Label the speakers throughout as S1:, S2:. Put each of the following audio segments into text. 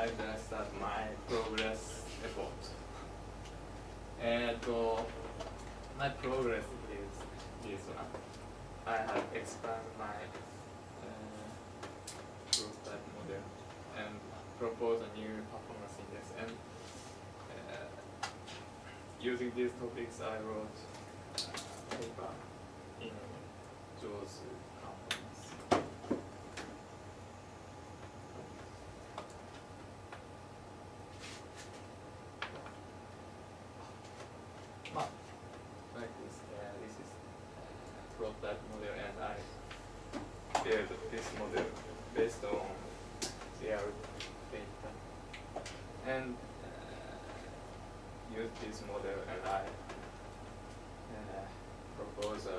S1: I'd start my progress effort. And my progress is this one. I have expanded my prototype model and propose a new performance index. And using these topics, I wrote a paper in those components. Like this, this is prototype model, and I built this model based on their data, and use this model, and I propose a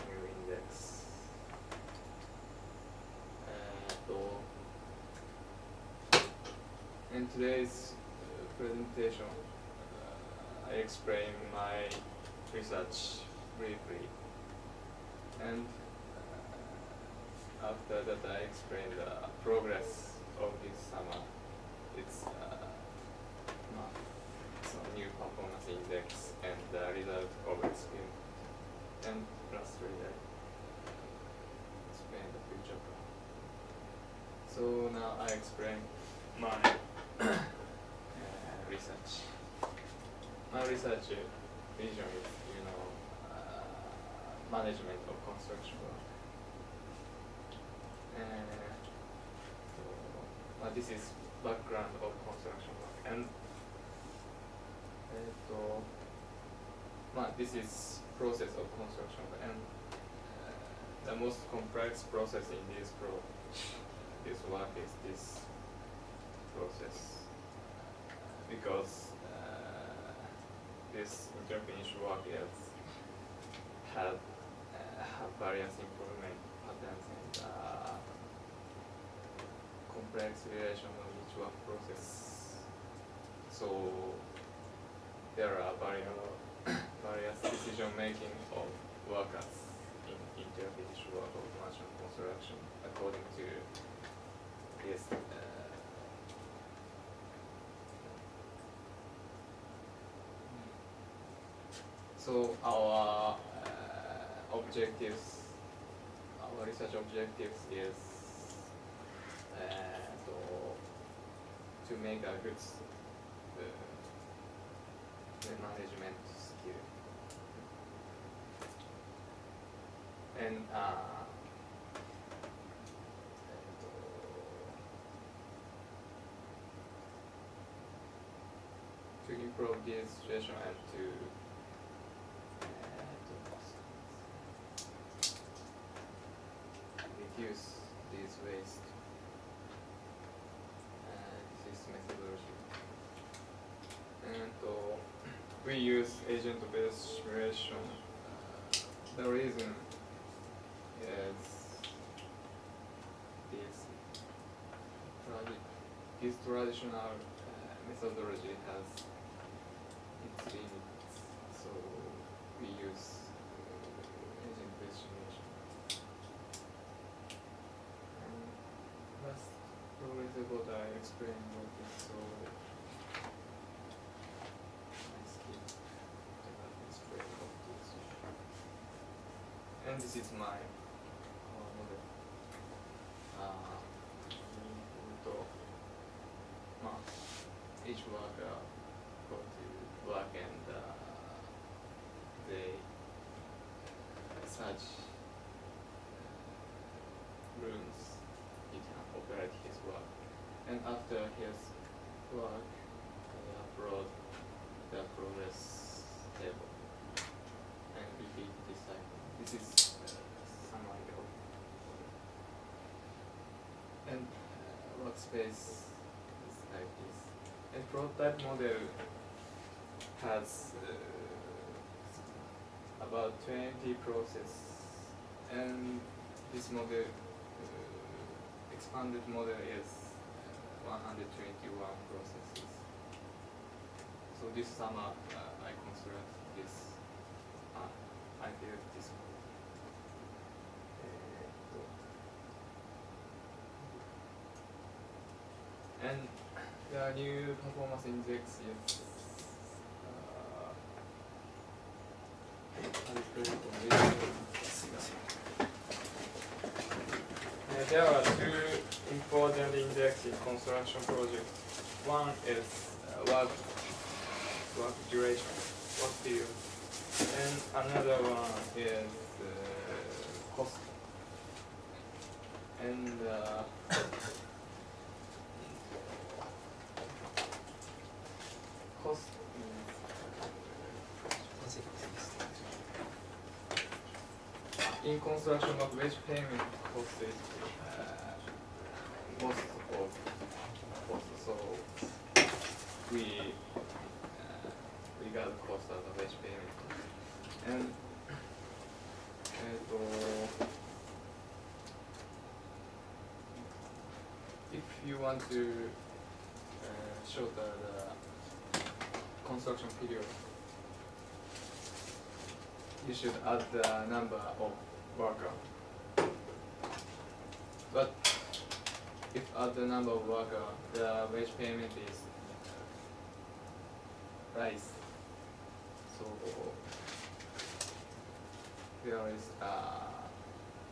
S1: new index. In today's presentation, I explain my research briefly, and after that I explain the progress of this summer. It's a new performance index and the result of experiment. And lastly, I explain the future plan. So now I explain my research. My research vision is, management of construction work. This is background of construction work, and this is process of construction, and the most complex process in this work is this process, because this interfinish work have various improvement patterns and complex relation of each work process. So there are various decision making of workers in interfinish work of automation construction according to this. So our objectives, our research objectives is to make a good management skill, and to improve this situation and to reduce this waste. This is methodology. And we use agent-based simulation. The reason is this traditional methodology has its limits, so we use agent-based simulation. Last progress about I explained what is, so I skip to explain what this. And this is my model. Each worker go to work, and they search rooms he can operate his work, and after his work they upload the progress table and repeat this cycle. This is summary of, and workspace is like this. And prototype model has about 20 processes, and this model, expanded model is 121 processes. So this summer I construct this, I built this model. And the new performance index is there are two important indexes in construction projects. One is work duration, work period, and another one is cost. And cost in construction work, wage payment cost is most of cost. So we regard cost as a wage payment. And if you want to shorten the construction period, you should add the number of worker. But if add the number of worker, the wage payment is rise. So there is a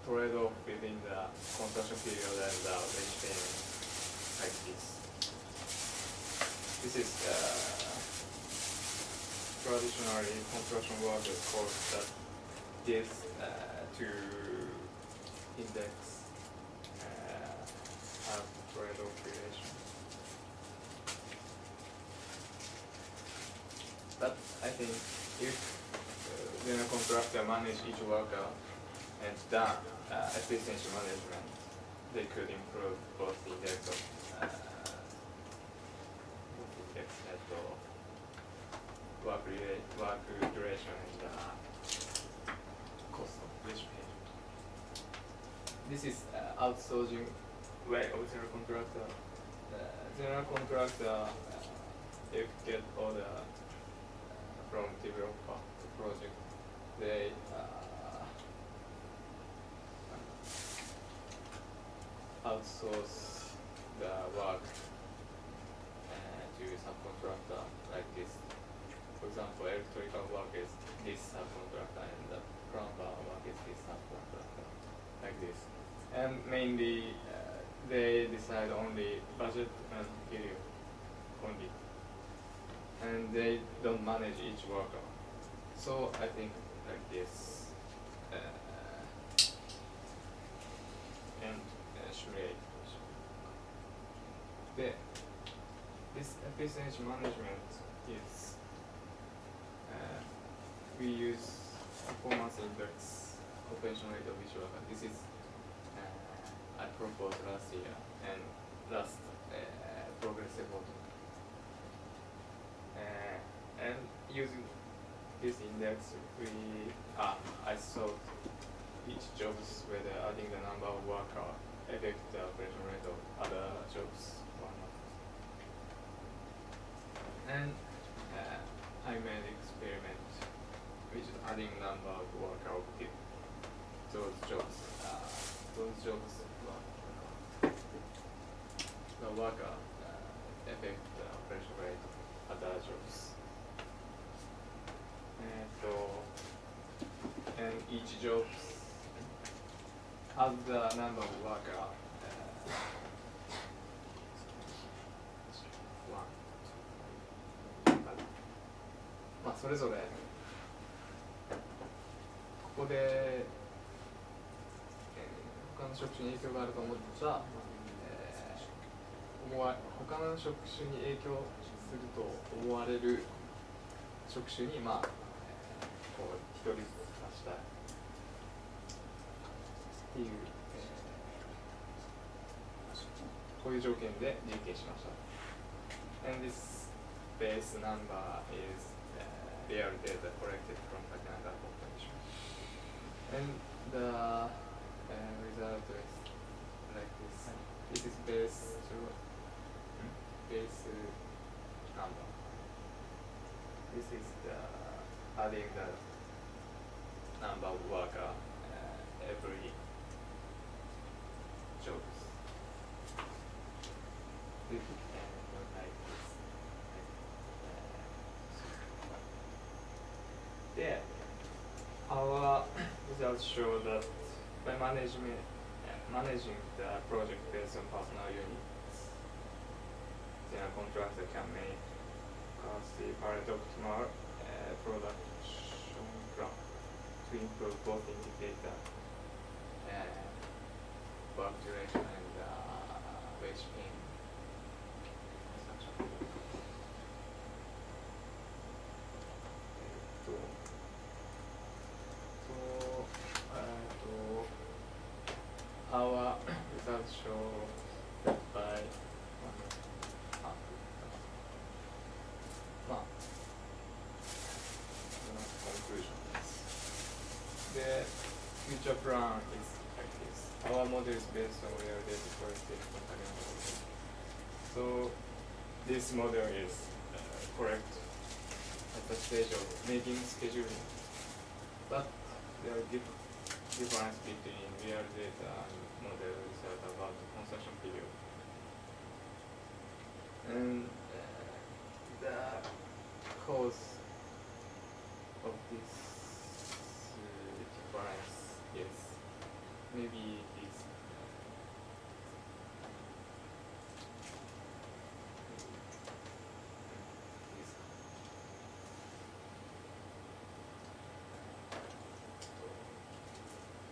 S1: trade-off within the construction period and the wage payment like this. This is traditionally construction workers called that this to index have trade-off relation. But I think if general contractor manage each worker and done efficiency management, they could improve both the index of work duration and cost of wage payment. This is outsourcing way of general contractor. General contractor if get order from developer to project, they outsource the work to subcontractor like this. For example, electrical work is this subcontractor and the plumber work is this subcontractor, like this. And mainly they decide only budget and period only. And they don't manage each worker. So I think like this and simulate. This efficiency management is we use performance index completion rate of each worker. This is I proposed last year and last progress report. And using this index, I solved each jobs whether adding the number of worker affect the operation rate of other jobs or not. And I made experiment which is adding number of worker of those jobs. The worker affect the operation rate of other jobs. And each job has the number of worker one. まあそれぞれここで、他の職種に影響があると思った他の職種に影響すると思われる職種にこう一人ずつ出したいっていう、こういう条件で実験しました。And this base number is real data collected from Takenaka Corporation. And the result is like this. This is base number. This is the adding the number of worker every jobs. results show that by managing the project based on personal units, general contractor can make the Pareto optimal production plan to improve both indicator work duration and wage payment. Our results show that by conclusion. The future plan is like this. Our model is based on real data quality company model. So this model is correct at the stage of making scheduling, but there are difference between real data and model result about the construction period. And the cause of this difference is maybe this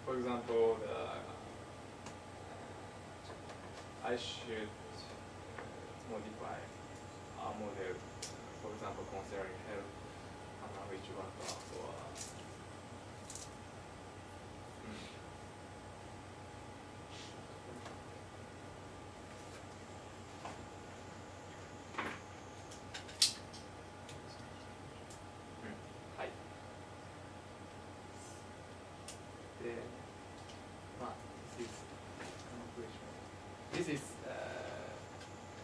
S1: for example, I should modify our model, for example, considering health, which worker or this is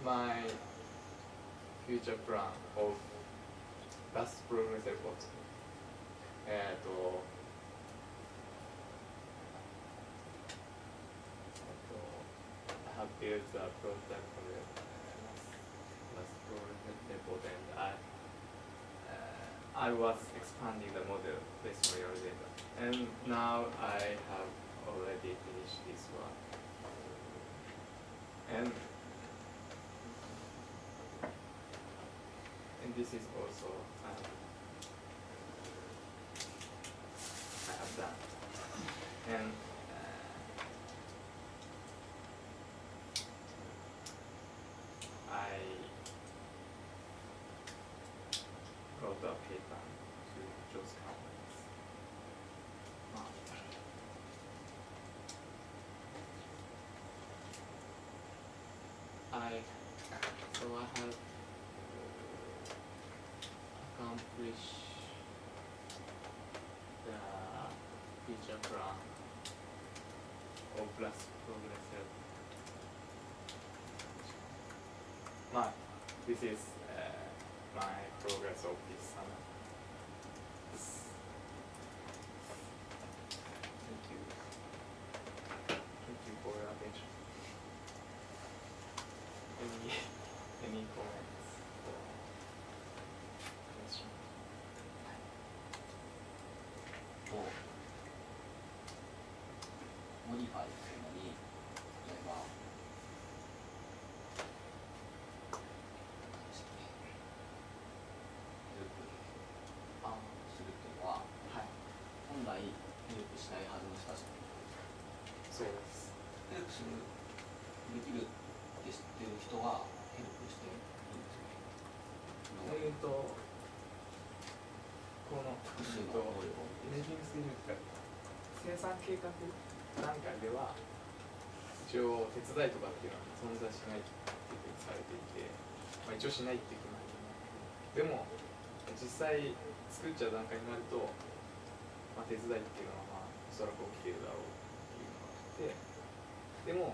S1: my future plan of last progress report. I have built a prototype for the last progress report, and I was expanding the model based on your data. And now I have already finished this one. And this is also I have done. And I wrote a paper to those companies. I have accomplished the feature plan of last progressive. This is my progress of this summer. Thank you. Thank you for your attention. Any comments or questions?
S2: モディファイするのに、例えば、ヘルプするっていうのは、本来ヘルプしないはずの人たち。
S1: そうです。
S2: ヘルプする、できるって知ってる人はヘルプしていいんですか？
S1: この
S2: 複数の能力を
S1: イメージングスキルって生産計画段階では一応手伝いとかっていうのは存在しないっていうふうにされていて、一応しないっていう決まりでも実際作っちゃう段階になると、手伝いっていうのはおそらく起きているだろうっていうのがあって、でも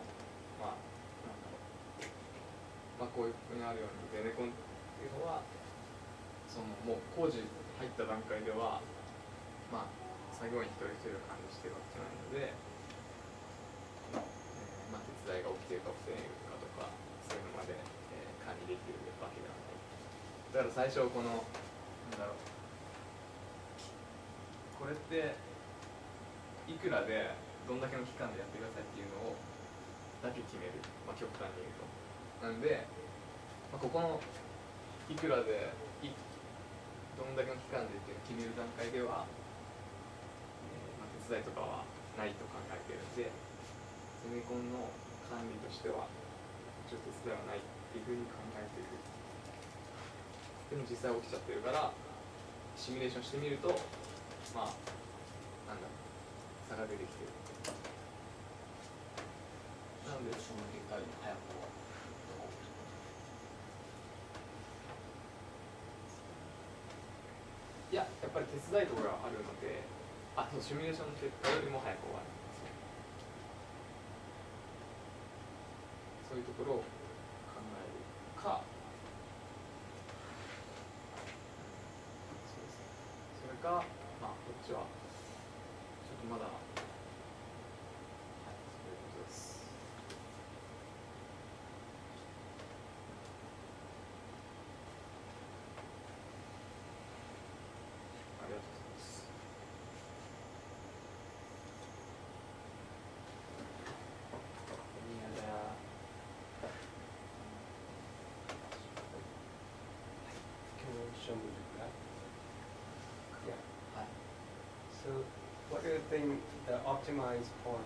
S1: こういうふうにあるようにゼネコンっていうのはそのもう工事入った段階では作業員一人一人が管理してるわけじゃないので、手伝いが起きているか起きていないかとかそういうのまで、管理できるわけではない。だから最初このこれっていくらでどんだけの期間でやってくださいっていうのをだけ決める、まあ、極端に言うと。なんで、まあ、ここのいくらでどんだけの期間でっていうのを決める段階では、まあ、手伝いとかはないと考えているんで、ゼネコンの管理としてはちょっと手伝いはないっていうふうに考えている。でも実際起きちゃってるから、シミュレーションしてみると、まあなんだろう、差が出てきてる。なので
S2: その結果よりも早く終わる。
S1: いや、やっぱり手伝いとかがあるので、そう、シミュレーションの結果よりも早く終わるんですよ。そういうところを考えるか、そうですね。それか、まあ、こっちは、ちょっとまだ、はい、そういうことです。ありがとうございます。Any other
S3: Can you show me the graph? Yeah.
S2: はい。
S3: So, what do you think the optimized point?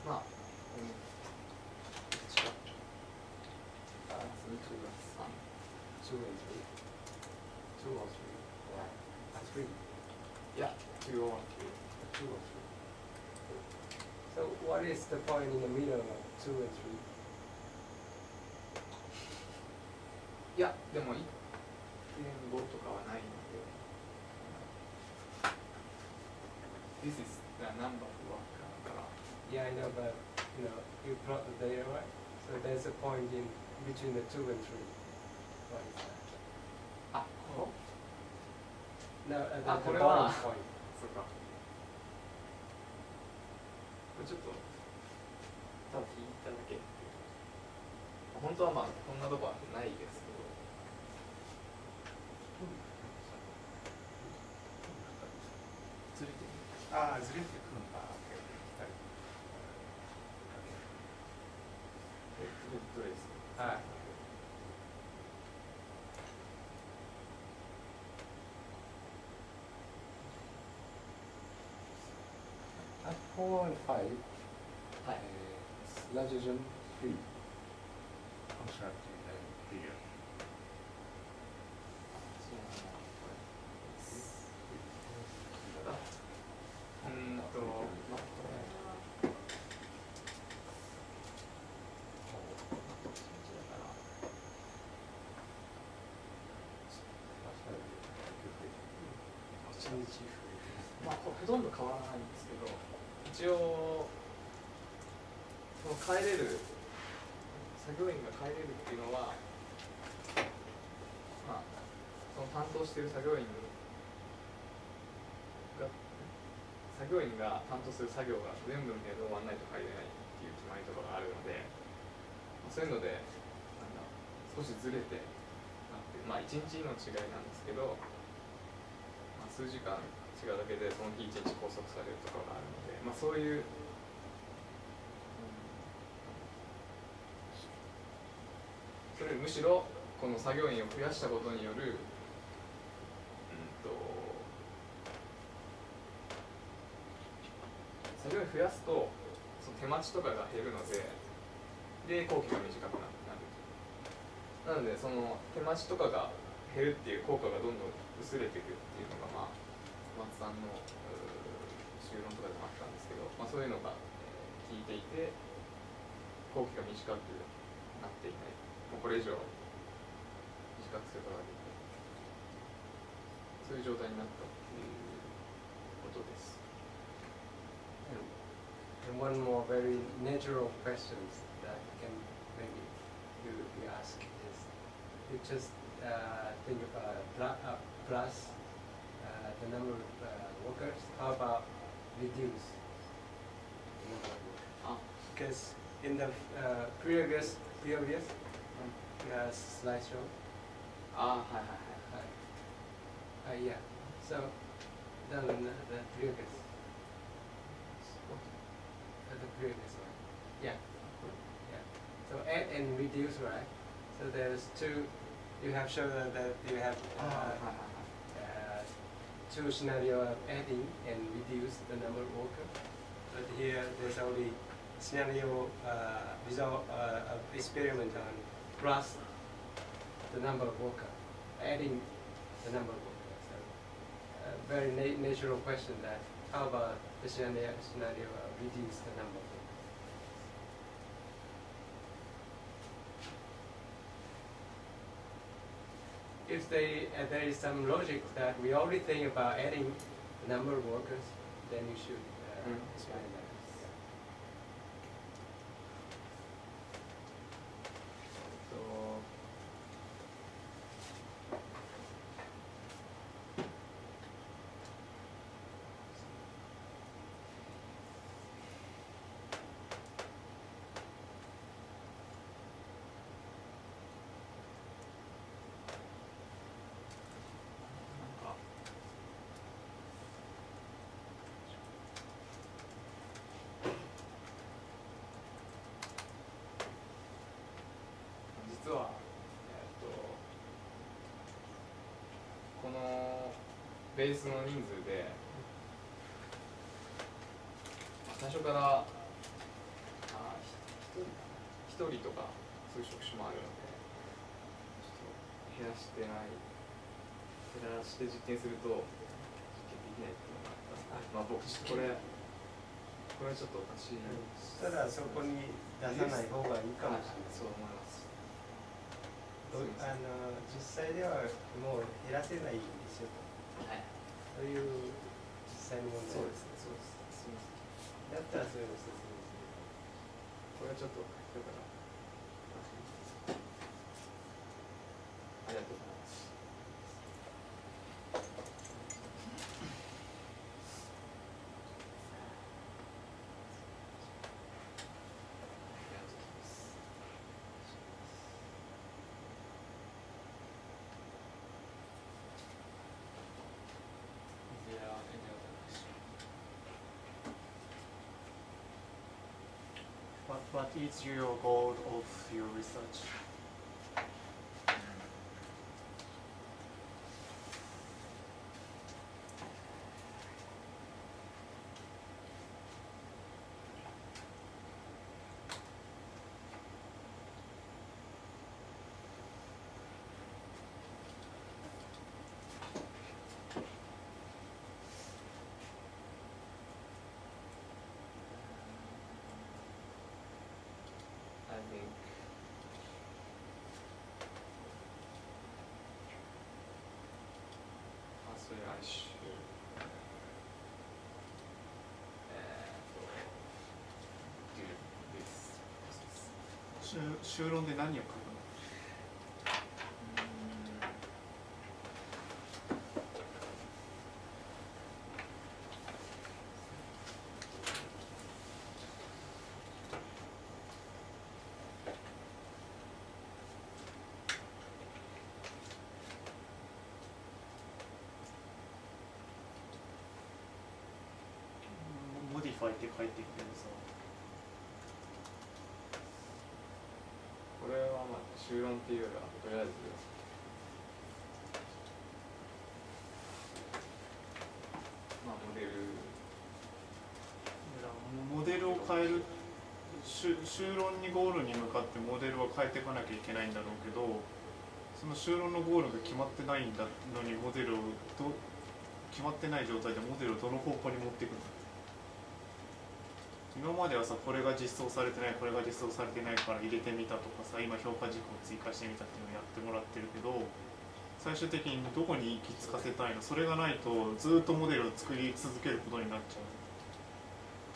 S1: まあ、この1が2が3。
S3: 2 and 3. 2 or 3? Or 3?
S1: いや、2 or
S3: 2 or 3. So, what is the point in the middle of 2 and 3?
S1: いや、でも 1.5 とかはないので、This is the number of work だから。
S3: Yeah, I know, but you plot the data, right? So there's a point in between the 2 and 3. What is that?
S1: あ、こ
S3: No,
S1: あ、
S3: the
S1: これ
S3: bottom
S1: は
S3: point.
S1: そうか。これちょっとただ引いただけっていう。本当はまあこんなとこはないですけど。ずれてる。
S4: ああ、ずれてくるんだ。
S1: どれですか。
S3: はい。
S4: At 4 and 5,
S2: はい。
S4: larger than 3. Constructing figure.
S2: そうなんだ。
S1: まあまあほとんど変わらないんですけど、一応その帰れる作業員が帰れるっていうのは、まあその担当している作業員が担当する作業が全部の部屋で終わらないと帰れないっていう決まりとかがあるので、そういうのでなんだ少しずれてなって、まあ1日の違いなんですけど、まあ、数時間違うだけでその日1日拘束されるとかがあるので、まあ、そういう、それむしろこの作業員を増やしたことによる作業員増やすとその手待ちとかが減るので、工期が短くなる。なのでその手待ちとかが減るっていう効果がどんどん薄れていくっていうのが、まあ松さんの修論とかでもあったんですけど、まあ、そういうのが効いていて工期が短くなっていない、もうこれ以上短くすることができない、そういう状態になったっていうことです。
S3: And one more very natural question that can maybe be asked is, you just think about plus the number of workers. How about reduce the number of workers? Because in the previous slideshow,
S1: はいはいはい。
S3: Yeah. So then the previous. The previous one. Yeah. Yeah. So add and reduce, right? So there's two. You have shown that you have two scenario of adding and reduce the number of workers. But here there's only scenario result of experiment on plus the number of workers, adding the number of workers. So very natural question that how about the scenario reduce the number of workers? If there is some logic that we already think about adding the number of workers, then you should explain that.
S1: So, 実は、このベースの人数で最初から1人とかそういう職種もあるのでちょっと減らして実験すると実験できないっていうのがあったので、まあ僕ちょっとこれはちょっとおかしい。
S3: ただそこに出さない方がいいかもしれない。
S1: そう思います。
S3: 実際ではもう減らせないでしょと。
S2: はい。
S3: そういう実際の問題。
S1: そうですね。そうです。すみません。
S3: だったらそういうの説明する。
S1: これはちょっとだからありがとうございます。
S5: What is your goal of your research?
S1: I think firstly I should do this process.
S5: 修論で何を書くの？モディファイって書いてるけどさ。
S1: これはまあ修論っていうよりはとりあえずまあモデル
S5: モデルを変える修論にゴールに向かってモデルは変えていかなきゃいけないんだろうけど、その修論のゴールが決まってないんだのにモデルを決まってない状態でモデルをどの方向に持っていくの？今まではさ、これが実装されてないこれが実装されてないから入れてみたとかさ、今評価事項を追加してみたっていうのをやってもらってるけど、最終的にどこに行き着かせたいの？それがないとずっとモデルを作り続けることになっちゃう。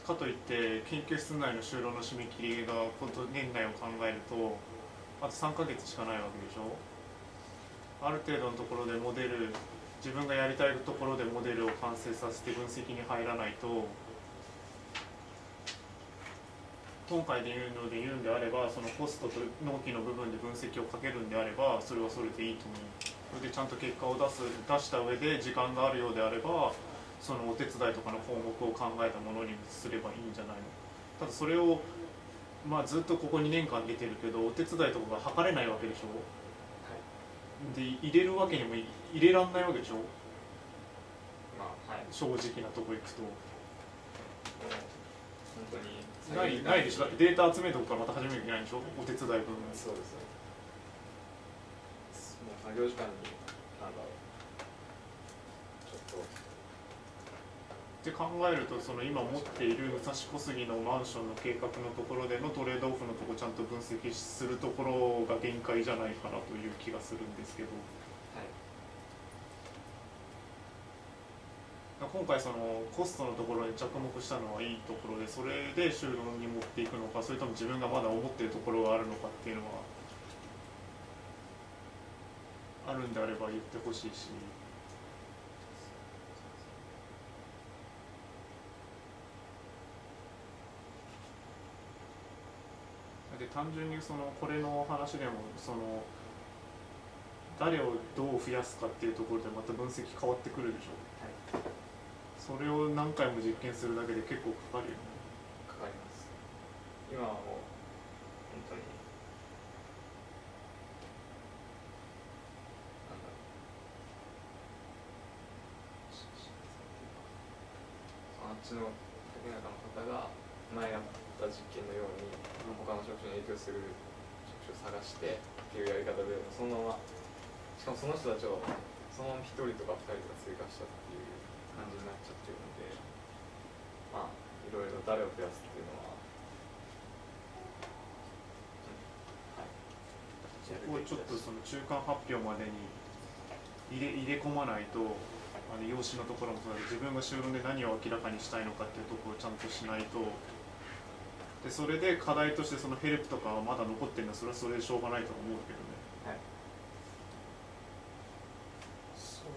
S5: かといって研究室内の修論の締め切りが年内を考えるとあと3ヶ月しかないわけでしょ。ある程度のところでモデル、自分がやりたいところでモデルを完成させて分析に入らないと、今回で言うんであれば、そのコストと納期の部分で分析をかけるんであればそれはそれでいいと思う。それでちゃんと結果を出した上で時間があるようであればそのお手伝いとかの項目を考えたものにすればいいんじゃないの。ただそれをまあずっとここ2年間出てるけどお手伝いとかが測れないわけでしょ。で入れるわけにも入れらんないわけでしょ。
S1: まあはい、
S5: 正直なとこ行くと
S1: 本当に
S5: ないでしょ。だってデータ集めるとこからまた始めなきゃいけないんでしょ、お手伝い分。
S1: そうですね。もう作業時間になんだろう、ちょっと
S5: って考えるとその今持っている武蔵小杉のマンションの計画のところでのトレードオフのところちゃんと分析するところが限界じゃないかなという気がするんですけど、
S1: はい、
S5: 今回そのコストのところに着目したのはいいところでそれで収納に持っていくのか、それとも自分がまだ思っているところがあるのかっていうのはあるんであれば言ってほしいし。で単純にそのこれの話でもその誰をどう増やすかっていうところでまた分析変わってくるでしょ。
S1: はい、
S5: それを何回も実験するだけで結構かかるよね。
S1: かかります。今はもう本当になんだろう、あっちの竹中の方が前やった実験のように他の職種に影響する職種を探してっていうやり方でそのまま、しかもその人たちをそのまま1人とか2人とか追加したっていう感じになっちゃってるので、まあいろいろ誰を増やすっていうのは、はい、
S5: そこをちょっとその中間発表までに入れ込まないと、用紙のところもそうだけど自分が修論で何を明らかにしたいのかっていうところをちゃんとしないと、でそれで課題としてそのヘルプとかはまだ残ってるのはそれはそれでしょうがないと思うけどね。
S1: はい、
S6: So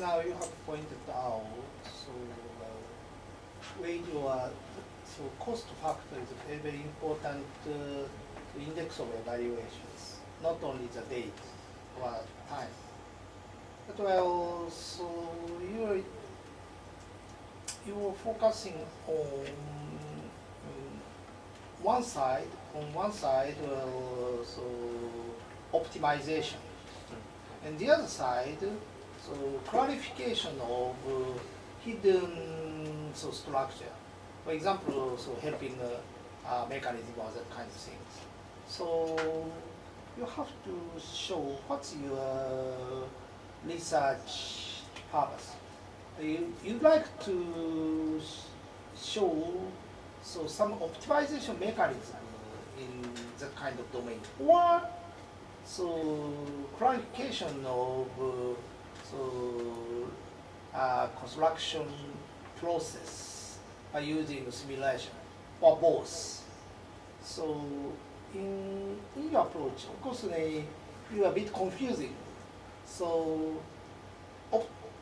S6: now you have pointed out, so wage or so cost factor is a very, very important index of evaluations, not only the date or time. But well, so you're focusing on one side, well, so optimization, and the other side, so clarification of hidden so structure. For example, so helping mechanism or that kind of things. So you have to show what's your research purpose. You'd like to show so some optimization mechanism in that kind of domain, or so clarification of construction process by using simulation, or both. So in your approach, of course, you are a bit confusing. So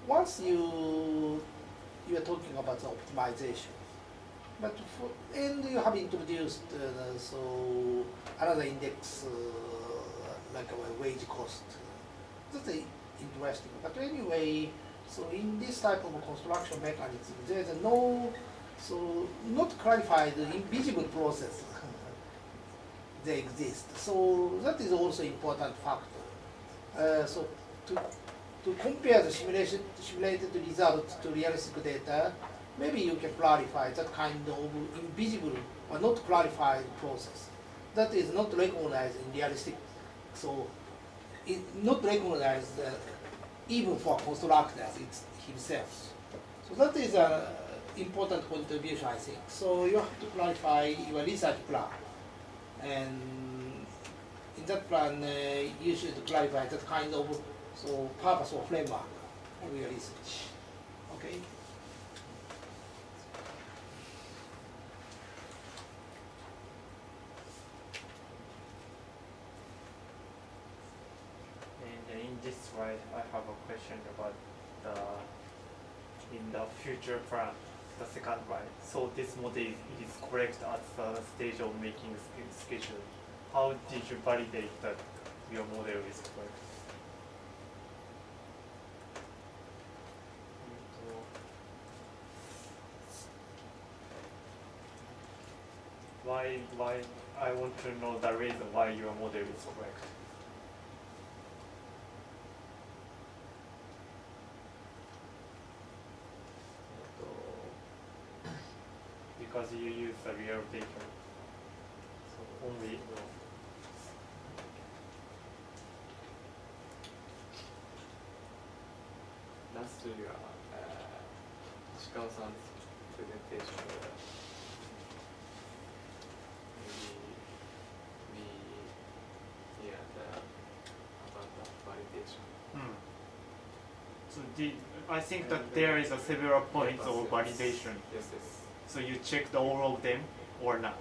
S6: once you are talking about the optimization, but and you have introduced so another index like a wage cost. That's interesting. But anyway, so in this type of construction mechanism, there is no so not clarified invisible process they exist. So that is also important factor. So to compare the simulated results to realistic data, maybe you can clarify that kind of invisible or not clarified process that is not recognized in realistic. So it not recognized even for constructors himself. So that is an important contribution, I think. So you have to clarify your research plan, and in that plan you should clarify that kind of so purpose or framework of your research. Okay.
S7: And in this slide, I have a question about in the future plan, the second one. So this model is correct at the stage of making schedule. How did you validate that your model is correct? Why I want to know the reason why your model is correct. Because you use a real data. So only
S1: last year, Ishikawa-san's presentation, maybe we heard about the validation.
S5: So I think that there is a several points of validation.
S1: Yes, yes.
S5: So you checked all of them or not.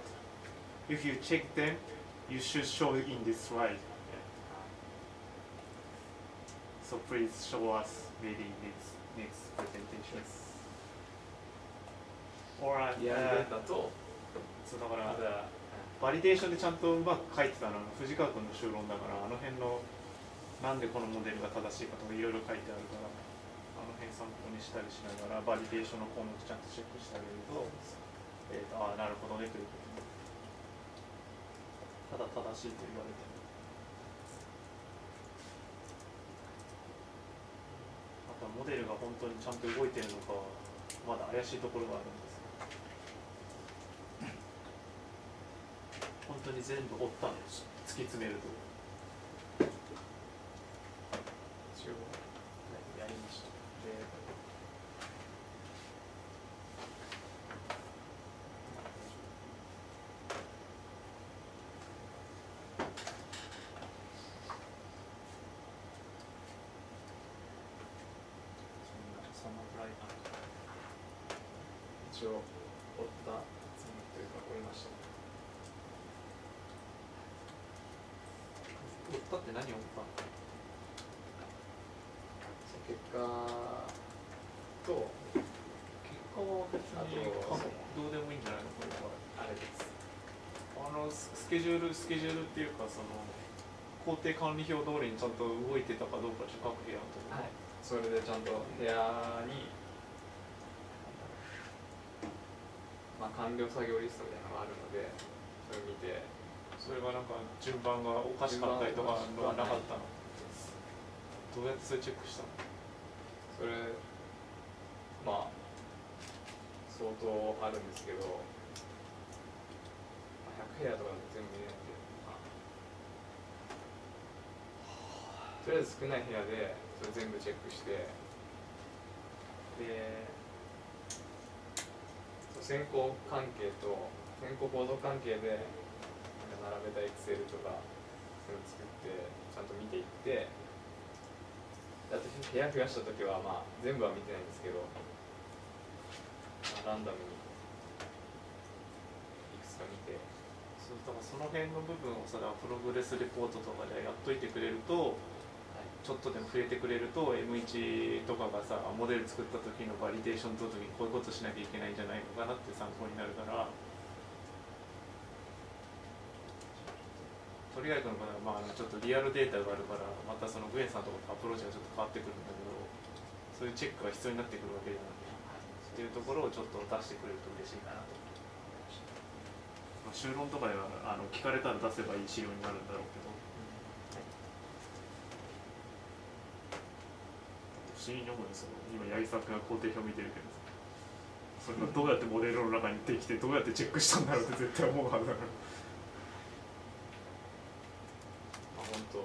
S5: If you check them, you should show it in this slide. So please show us maybe next presentation. Or
S1: リアルデータと、
S5: そうだから
S1: まだ、
S5: バリデーションでちゃんとうまく書いてたのは藤川君の修論だから、あの辺のなんでこのモデルが正しいかとかいろいろ書いてあるから、あの辺参考にしたりしながらバリデーションの項目ちゃんとチェックしてあげると、ああなるほどねということで、ただ正しいと言われても。あとはモデルが本当にちゃんと動いているのかまだ怪しいところがあるんです。本当に全部追ったの突き詰めると一応やりました。
S1: 一応追ったつもりというか追いました。
S5: 追ったって何を追ったの？
S1: 結果と
S5: 結果は別にどうでもいいんじゃないのこれは。
S1: あれです。
S5: スケジュールっていうかその工程管理表通りにちゃんと動いてたかどうか各部屋のところ。
S1: はい。それでちゃんと部屋に、まあ、完了作業リストみたいなのがあるので、それ見て、
S5: それがなんか順番がおかしかったりとかのはなかったの？どうやってそれチェックしたの？
S1: それまあ相当あるんですけど、100部屋とかで全部見れなくて、とりあえず少ない部屋でそれ全部チェックして、で先行関係と先行構造関係で並べたエクセルとかそういうの作ってちゃんと見ていって、あと部屋増やした時はまあ全部は見てないんですけど、ランダムにいくつか見て、
S5: そうだからその辺の部分をさプログレスレポートとかでやっといてくれると、ちょっとでも触れてくれると M1 とかがさモデル作った時のバリデーション取る時にこういうことしなきゃいけないんじゃないのかなって参考になるから。鳥貝君の場合は、まあ、ちょっとリアルデータがあるからまたそのグエンさんとかとアプローチがちょっと変わってくるんだけど、そういうチェックが必要になってくるわけじゃないっていうところをちょっと出してくれると嬉しいかなと。まあ、修論とかでは聞かれたら出せばいい資料になるんだろうけど、不思議に思うんですよ。今八木作が工程表見てるけどさ、それがどうやってモデルの中にできてどうやってチェックしたんだろうって絶対思うはずだから。
S1: 本当頑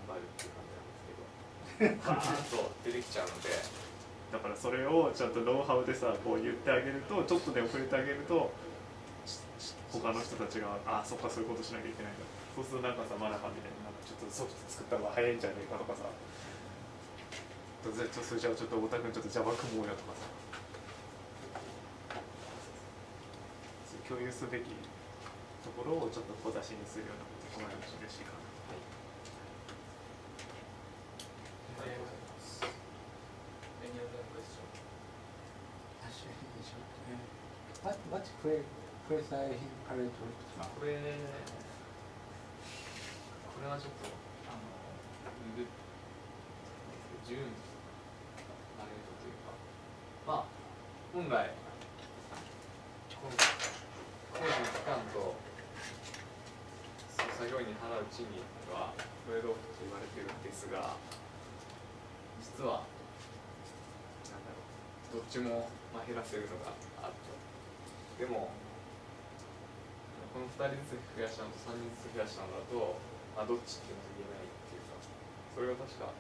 S1: 張るっていう感じなんですけど、バーッと出てきちゃうので、
S5: だからそれをちゃんとノウハウでさこう言ってあげると、ちょっとでも触れてあげると他の人たちがあそっかそういうことしなきゃいけないんだ、そうするとなんかさマナハみたいな、なんかちょっとソフト作った方が早いんじゃないかとかさ、それじゃあちょっと太田君ちょっと Java 組もうよとかさ、共有すべきところをちょっと小出しにするようなことを考えると嬉しいかな。
S1: ありがとうございます。Any other question?
S4: What criticize him currently?
S1: これはちょっと準パレードというか、まあ本来この工事の期間とその作業員に払う賃金はトレードオフと言われているんですが、実はなんだろう、どっちもまあ減らせるのがあると。でもこの2人ずつ増やしたのと3人ずつ増やしたのだと、まあ、どっちっていうのは言えないっていうか、それが確か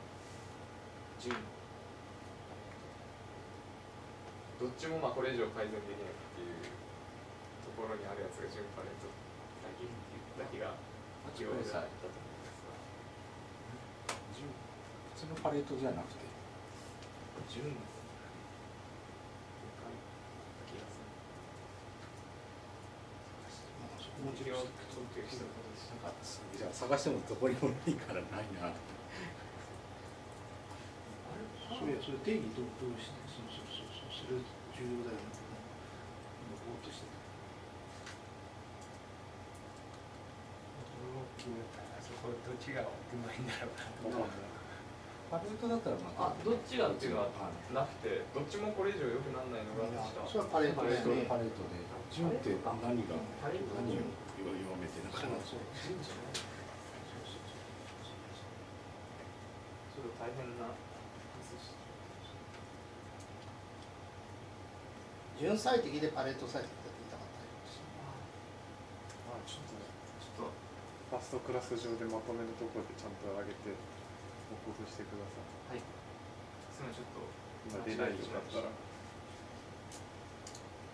S1: 準どっちもまあこれ以上改善できないっていうところにあるやつが準パレートだけっていうだけが記号であったと思うんですが、
S4: 普通のパレートじゃなくて
S1: 準の気がする。
S2: もう
S1: 気を尊敬したことでした。
S4: なんかじゃあ探してもどこにもないからないなと。
S6: それ定義どうしてそれ重要だよね。今ぼーっとしてた。
S3: 俺も決めた。あそこどっちがうまいんだろうなと思う。
S4: パレートだったらま
S1: あ、どっちがっていうのはなくて、どっちもこれ以上良くならないのが確か。
S6: それはパレートですね。
S4: パレートで準って何を弱めてるのかな。
S1: ちょっと大変なミスして。
S6: 純最適でパレート最適だって言いたかったりし
S5: ちょっとファーストクラス上でまとめのところでちゃんと上げて報告してください。
S1: はい。すみません、ちょっと
S5: 今出ないようだったら。
S1: パ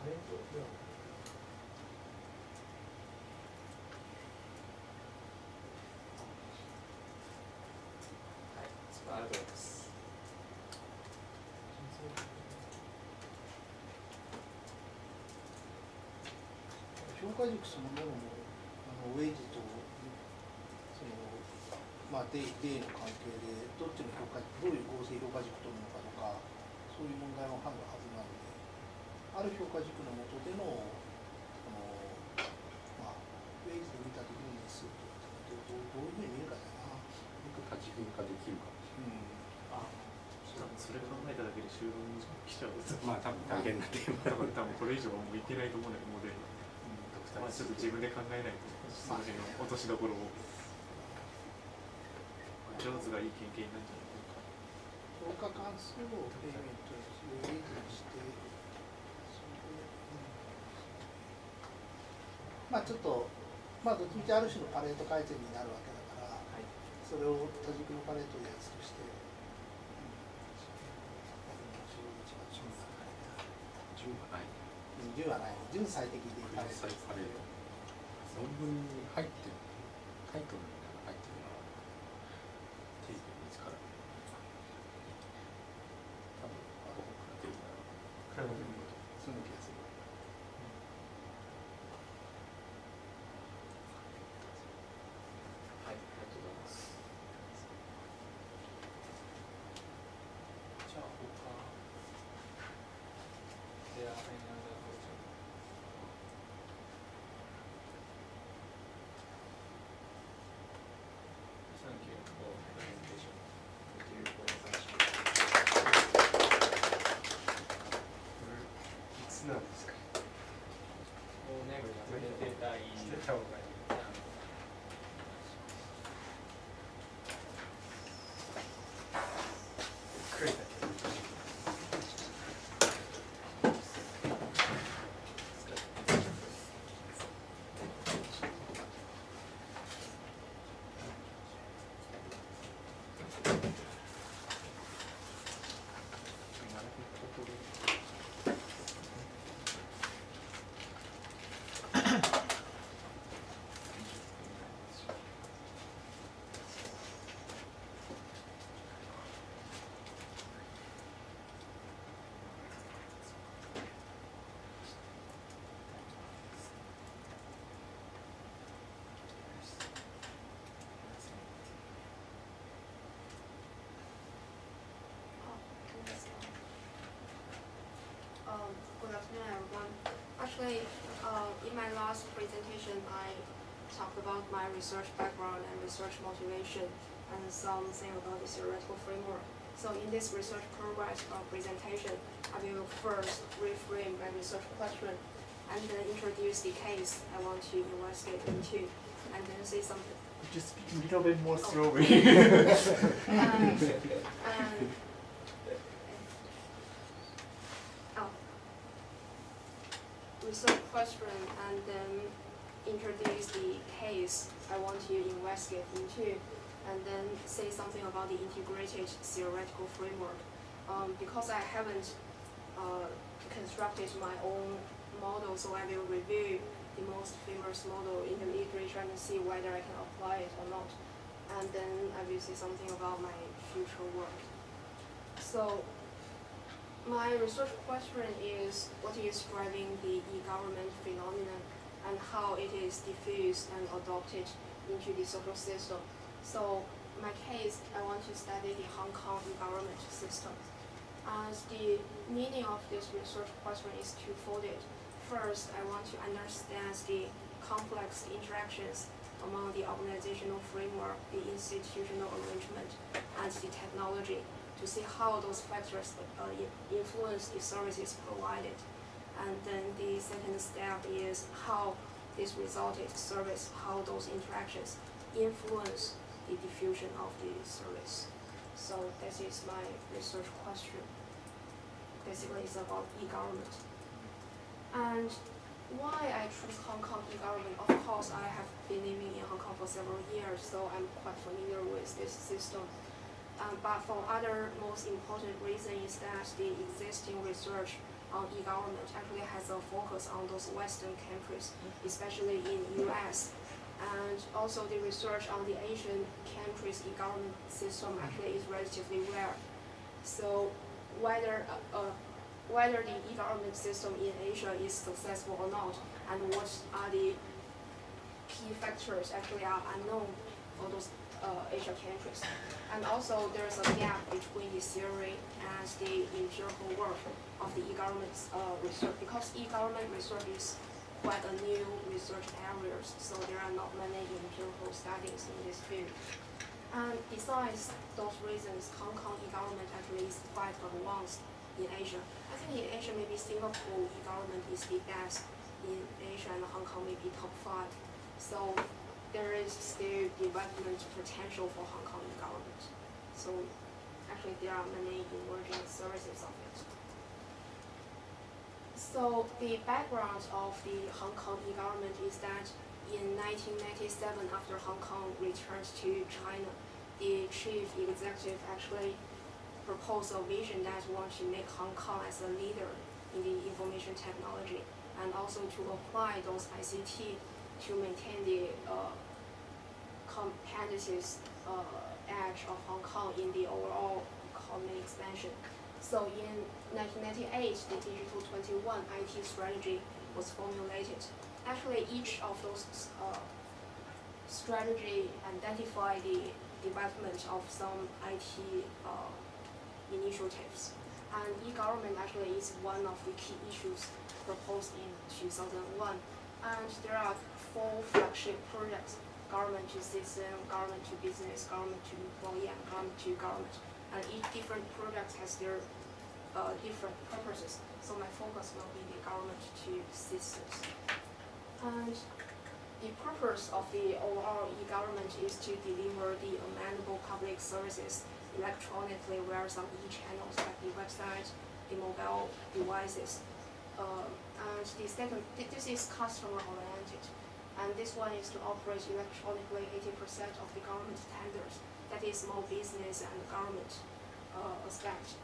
S1: レートでは。ありがとうございます。
S6: 評価軸そのものもウェイジとそのまあデイの関係でどっちの評価どういう合成評価軸とるのかとかそういう問題もあるはずなので、ある評価軸の下でのまあウェイジで見た時の日数とどういうふうに見るかだな。
S4: 多次元化できるかもしれない。
S5: 多分それ考えただけで修論来ちゃう。
S4: まあ多分大変なテーマ
S5: 多分これ以上はもういけないと思うね、モデル。まあちょっと自分で考えないと、その辺の落としどころを。上手がいい研究になっちゃう。
S6: 評価関数をペイメントにウェイジにして、まあちょっとまあどっちみちある種のパレート改善になるわけだから、それを多軸のパレートでやつとして。
S4: 準はない。
S6: 準はない。準最適でパレート。
S4: パレート。論文に入ってるタイトルみたいなの入ってるのは定義見つからない。多分どこから出るんだろう。
S6: その気がする。
S1: はい、ありがとうございます。じゃあ他でThank you for the presentation. Thank you for the presentation.
S3: いつなんですか。
S1: もうね、プレゼンターいい。
S3: してた方がいい。ゆっくりだけど。
S8: Good afternoon, everyone. Actually, in my last presentation, I talked about my research background and research motivation and something about the theoretical framework. So in this research progress presentation, I will first reframe my research question and then introduce the case I want to investigate into, and then say something.
S5: Just speak a little bit more slowly.
S8: and research question and then introduce the case I want to investigate into, and then say something about the integrated theoretical framework. Because I haven't constructed my own model, so I will review the most famous model in the literature and see whether I can apply it or not. And then I will say something about my future work. So my research question is what is driving the e-government phenomenon and how it is diffused and adopted into the social system. So my case, I want to study the Hong Kong e-government system. As the meaning of this research question is twofold. First, I want to understand the complex interactions among the organizational framework, the institutional arrangement, and the technology to see how those factors influence the services provided. And then the second step is how this resulted service, how those interactions influence the diffusion of the service. So this is my research question. Basically, it's about e-government. And why I choose Hong Kong e-government? Of course, I have been living in Hong Kong for several years, so I'm quite familiar with this system. But for other most important reason is that the existing research on e-government actually has a focus on those Western countries, especially in US. And also the research on the Asian countries' e-government system actually is relatively rare. So whether the e-government system in Asia is successful or not, and what are the key factors actually are unknown for those Asian countries. And also there's a gap between the theory and the empirical work of the e-government research, because e-government research is quite a new research area, so there are not many empirical studies in this field. And besides those reasons, Hong Kong e-government actually is quite advanced in Asia. I think in Asia, maybe Singapore e-government is the best in Asia, and Hong Kong may be top 5. So there is still development potential for Hong Kong e-government. So actually there are many emerging services of it. So the background of the Hong Kong e-government is that in 1997, after Hong Kong returned to China, the chief executive actually proposed a vision that wants to make Hong Kong as a leader in the information technology, and also to apply those ICT to maintain the competitive edge of Hong Kong in the overall economic expansion. So in 1998, the Digital 21 IT strategy was formulated. Actually, each of those strategy identify the development of some IT initiatives. And e-government actually is one of the key issues proposed in 2001. And there are 4 flagship projects: government to citizen, government to business, government to employee, and government to government. And each different project has their different purposes. So my focus will be the government to citizens. And the purpose of the overall e-government is to deliver the amendable public services electronically via some e-channels like the website, the mobile devices. And the second, this is customer oriented. And this one is to operate electronically 80% of the government tenders. That is small business and government aspect.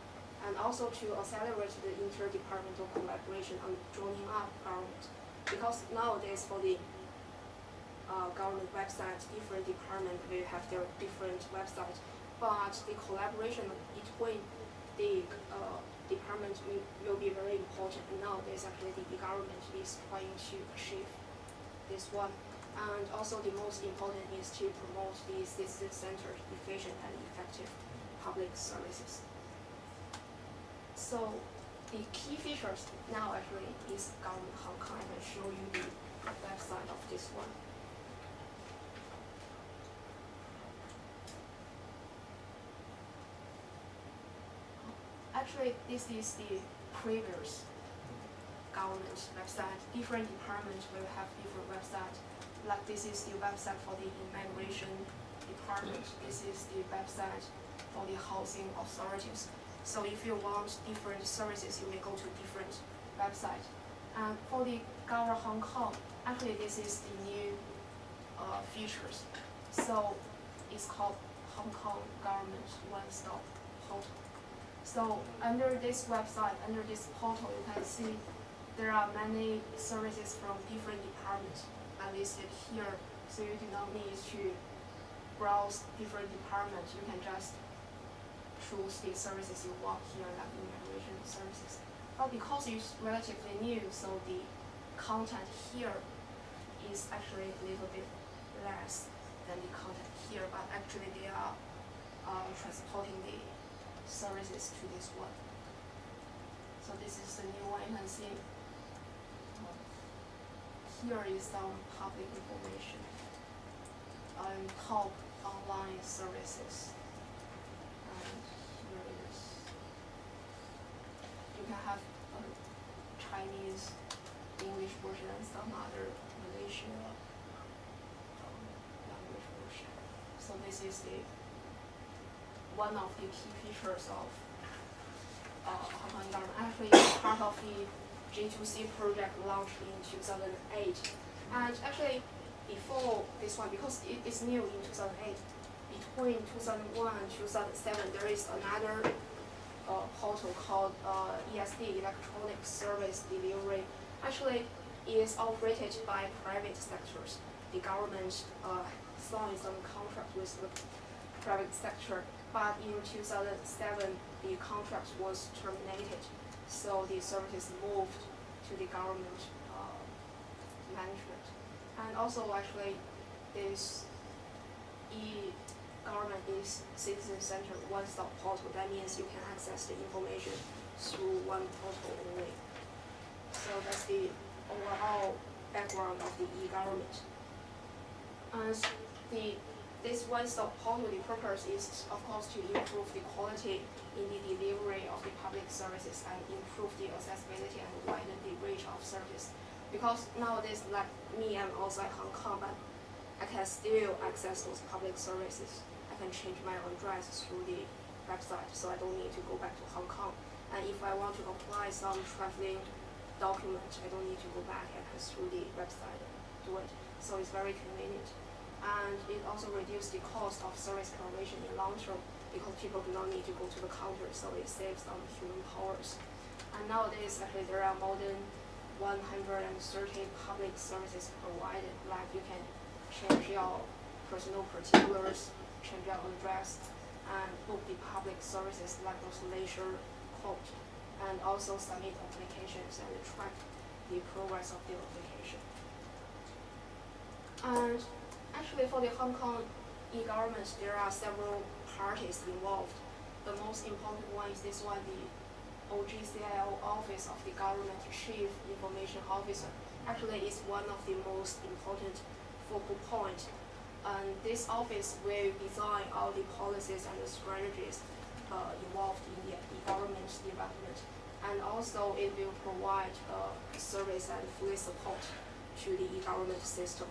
S8: And also to accelerate the interdepartmental collaboration on joining up government. Because nowadays for the government websites, different departments will have their different websites, but the collaboration between the departments will be very important. Nowadays, actually, the government is trying to achieve this one. And also the most important is to promote the citizen-centered, efficient, and effective public services. So the key features now actually is Government Hong Kong. I can show you the website of this one. actually, this is the previous government website. Different departments will have different websites. Like this is the website for the immigration department. This is the website for the housing authorities. So if you want different services, you may go to different website. And for the Governor Hong Kong, actually this is the new features. So it's called Hong Kong Government One-Stop Portal. So under this website, under this portal, you can see there are many services from different departments are listed here. So you do not need to browse different departments. You can just choose the services you want here, like immigration services. But because it's relatively new, so the content here is actually a little bit less than the content here, but actually they are transporting the services to this one. So this is the new one. You can see here is some public information on top online services. And here is, you can have a Chinese, English version and some other Malaysia language version. So this is the one of the key features of Hong Kong government. Actually, it's part of the G2C project launched in 2008. And actually, before this one, because it is new in 2008, between 2001 and 2007, there is another portal called ESD, Electronic Service Delivery. Actually, it is operated by private sectors. The government signed some contract with the private sector, but in 2007, the contract was terminated. So the services moved to the government management. And also actually this e-government is citizen center one-stop portal. That means you can access the information through one portal only. So that's the overall background of the e-government. And this one-stop portal, the purpose is of course to improve the quality in the delivery of the public services and improve the accessibility and widen the range of service. Because nowadays, like me, I'm outside Hong Kong, but I can still access those public services. I can change my address through the website, so I don't need to go back to Hong Kong. And if I want to apply some traveling document, I don't need to go back. I can through the website do it. So it's very convenient. And it also reduces the cost of service provision in long term because people do not need to go to the counter, so it saves some human powers. And nowadays, actually, there are more than 130 public services provided. Like you can change your personal particulars, change your address, and book the public services like those leisure quote, and also submit applications and track the progress of the application. And actually, for the Hong Kong e-government, there are several parties involved. The most important one is this one, the OGCIO Office of the Government Chief Information Officer. Actually, it's one of the most important focal points. And this office will design all the policies and the strategies involved in the e-government development. And also, it will provide service and full support to the e-government system.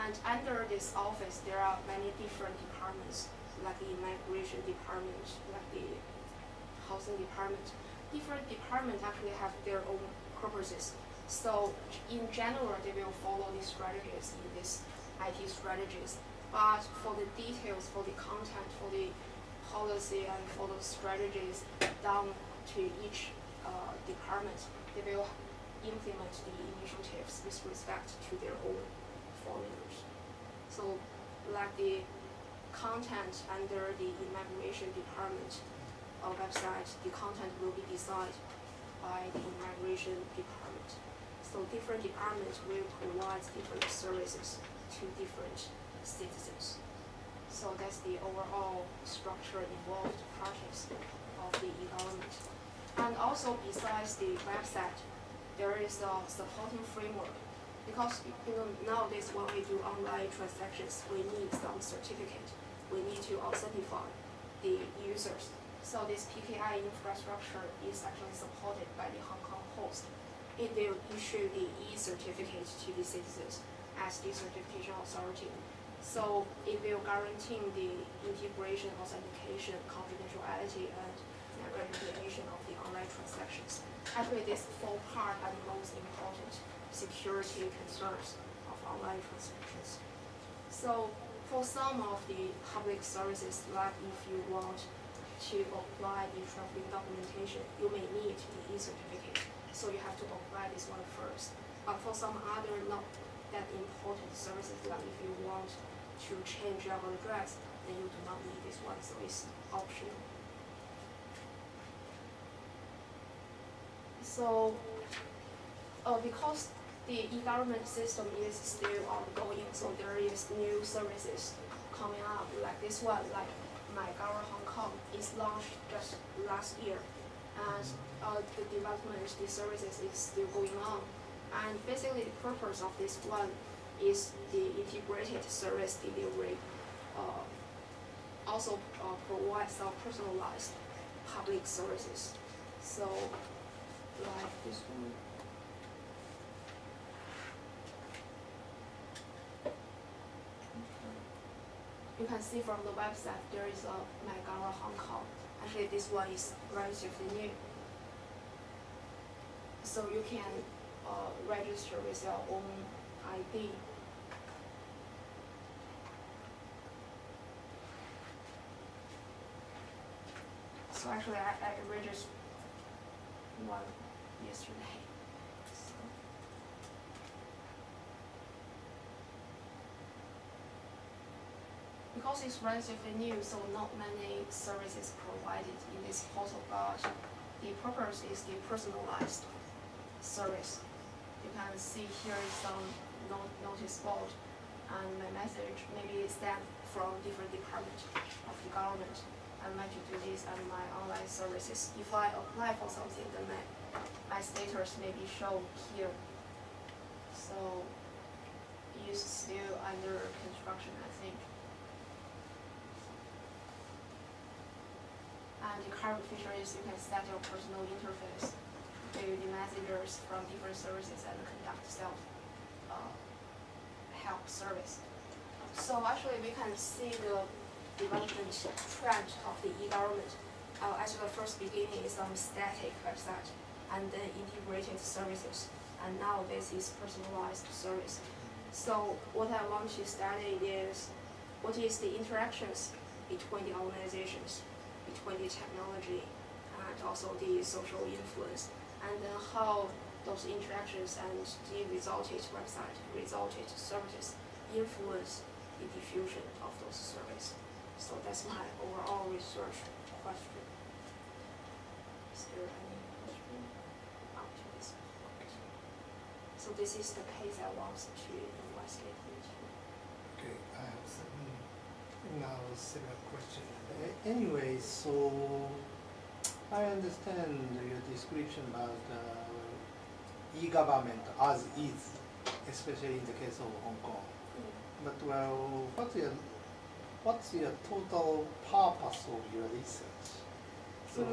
S8: And under this office, there are many different departments, like the immigration department, like the housing department. Different departments actually have their own purposes. So in general, they will follow the strategies in these IT strategies. But for the details, for the content, for the policy, and for the strategies down to each department, they will implement the initiatives with respect to their own foreigners. So like the content under the immigration department website, the content will be designed by the immigration department. So different departments will provide different services to different citizens. So that's the overall structure involved projects of the e-government. And also besides the website, there is a supporting framework. Because nowadays when we do online transactions, we need some certificate. We need to authentify the users. So this PKI infrastructure is actually supported by the Hong Kong host. It will issue the e-certificate to the citizens as the certification authority. So it will guarantee the integration, authentication, confidentiality, and repudiation of the online transactions. Actually, these four parts are the most important security concerns of online transactions. So for some of the public services, like if you want to apply the traveling documentation, you may need the e-certificate. So you have to apply this one first. But for some other not that important services, like if you want to change your address, then you do not need this one, so it's optional. So because the e-government system is still ongoing, so there is new services coming up, like this one, like MyGov Hong Kong is launched just last year, and the development, the services is still going on. And basically the purpose of this one is the integrated service delivery, also provide some personalized public services. So like this one. You can see from the website there is a MyGov Hong Kong. Actually, this one is relatively new. So you can register with your own ID. So actually, I registered one yesterday. So. Because it's relatively new, so not many services provided in this portal, but the purpose is the personalized service. You can see here is some notice board, and my message maybe sent from different departments of the government. I'd like to do this and my online services. If I apply for something, then my status may be shown here. So it's still under construction, I think. And the current feature is you can set your personal interface to the messengers from different services and conduct self-help service. So actually we can see the development trend of the e-government. As the first beginning is some static website and then integrated services, and now this is personalized service. So what I want to study is what is the interactions between the organizations, between the technology and also the social influence, and then how those interactions and the resulted website, resulted services influence the diffusion of those services. So that's my overall research question. Is there any question up to this point? So this is the case I want to investigate into.
S6: Okay, I have now similar question. Anyway, so I understand your description about e-government as is, especially in the case of Hong Kong. But well, what's your total purpose of your research? So,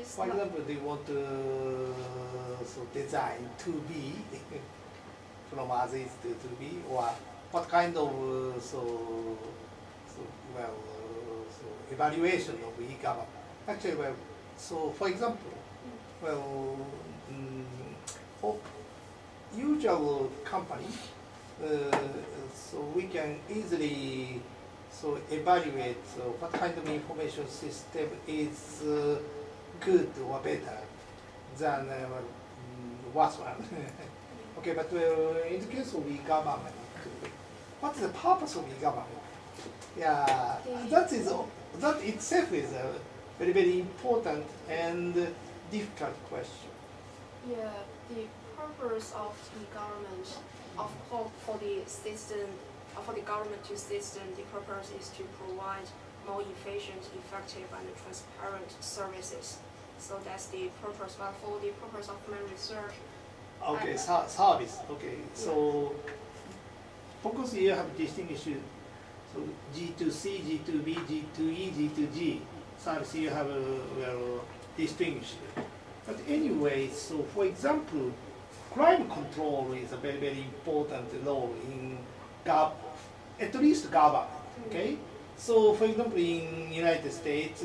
S6: for example, do you want to design 2B from as is to 2B, or what kind of evaluation of e-government? Actually, well, so for example, well, usual company. So we can easily evaluate what kind of information system is good or better than worse one. Okay, but in the case of e-government, what's the purpose of e-government? Yeah, that itself is a very, very important and difficult question.
S8: Yeah, the purpose of the government, of course, for the system, for the government to system, the purpose is to provide more efficient, effective, and transparent services. So that's the purpose. But for the purpose of my research,
S6: okay, service. Okay, so focus you have distinguished. So G2C, G2B, G2E, G2G. service you have well distinguished. But anyway, so for example, crime control is a very, very important role in at least government, okay? So for example, in United States,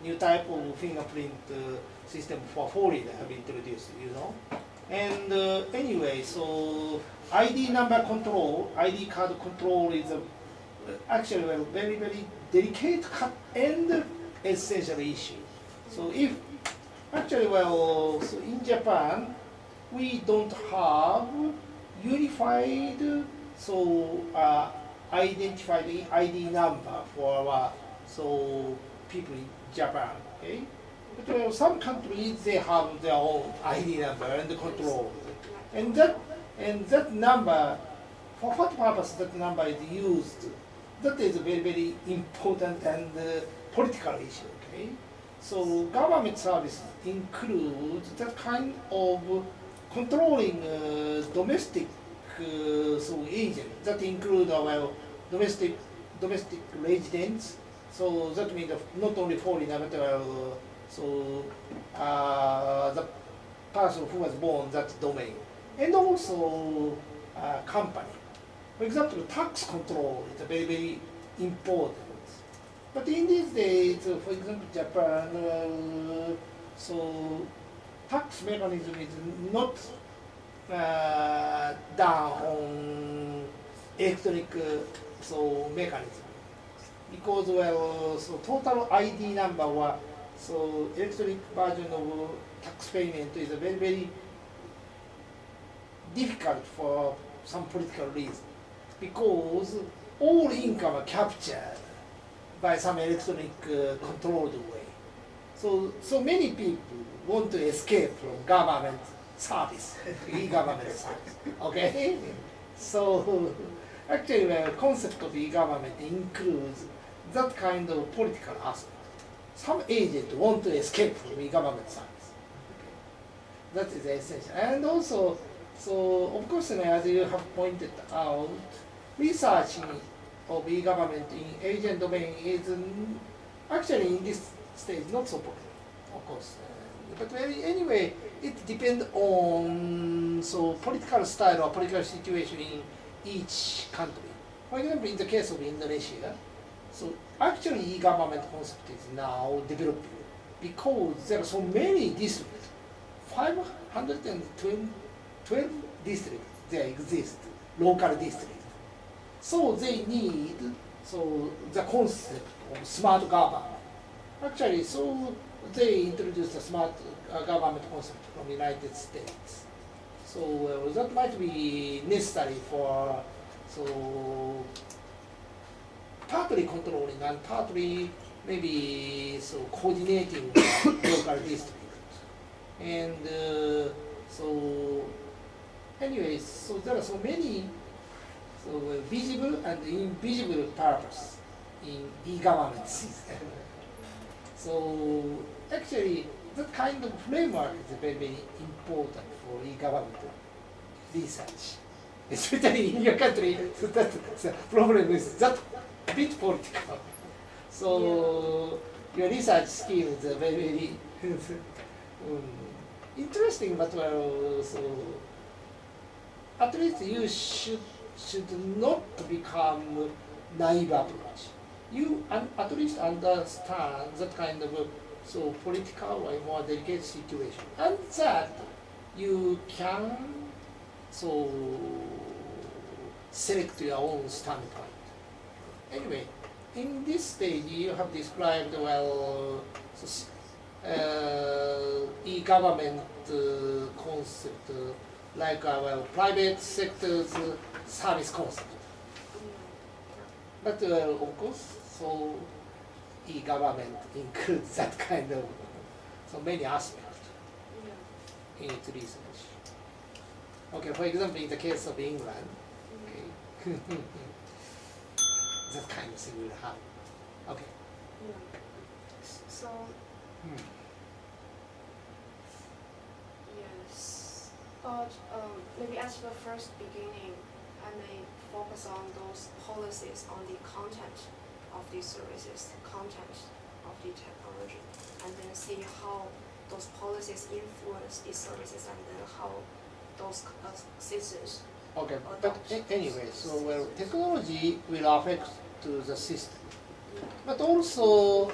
S6: new type of fingerprint system for foreigner have been introduced, you know? And anyway, so ID number control, ID card control is actually a very, very delicate and essential issue. So if actually, well, so in Japan, we don't have unified, so identified ID number for our so people in Japan. Okay, but some countries they have their own ID number and control, and that number, for what purpose that number is used, that is a very, very important and political issue. Okay. So government services include that kind of controlling domestic so agents that include well domestic residents. So that means not only foreigner but so the person who was born that domain, and also company. For example, tax control is very, very important. But in these days, for example, Japan, so tax mechanism is not done on electronic so mechanism, because well, so total ID number was so electronic version of tax payment is a very, very difficult for some political reason, because all income are captured by some electronic controlled way. So many people want to escape from government service, e-government service. Okay? So actually the concept of e-government includes that kind of political aspect. Some agents want to escape from e-government service. Okay. That is essential. And also, so of course, as you have pointed out, researching of e-government in Asian domain is actually in this stage not so popular, of course. But anyway, it depends on so political style or political situation in each country. For example, in the case of Indonesia, so actually e-government concept is now developing because there are so many districts, 512 districts there exist, local districts. So they need so the concept of smart government. Actually, so they introduced the smart government concept from the United States. So that might be necessary for so partly controlling and partly maybe so coordinating local districts. And so anyways, so there are so many so visible and invisible purpose in e-government system. So actually, that kind of framework is very, very important for e-government research, especially in your country. So that the problem is that bit political. So your research scheme is very, very interesting, but so at least you should not become naive approach. You at least understand that kind of so political or more delicate situation, and that you can so select your own standpoint. Anyway, in this stage you have described well so, e-government concept like well private sector's service concept. But of course, so e-government includes that kind of so many aspects in its research. Okay, for example, in the case of England, okay, that kind of thing will happen. Okay.
S8: So. Yes, but maybe at the first beginning, I may focus on those policies on the content of these services, content of the technology, and then see how those policies influence the services, and then how those citizens.
S6: Okay, but anyway, so well, technology will affect to the system, but also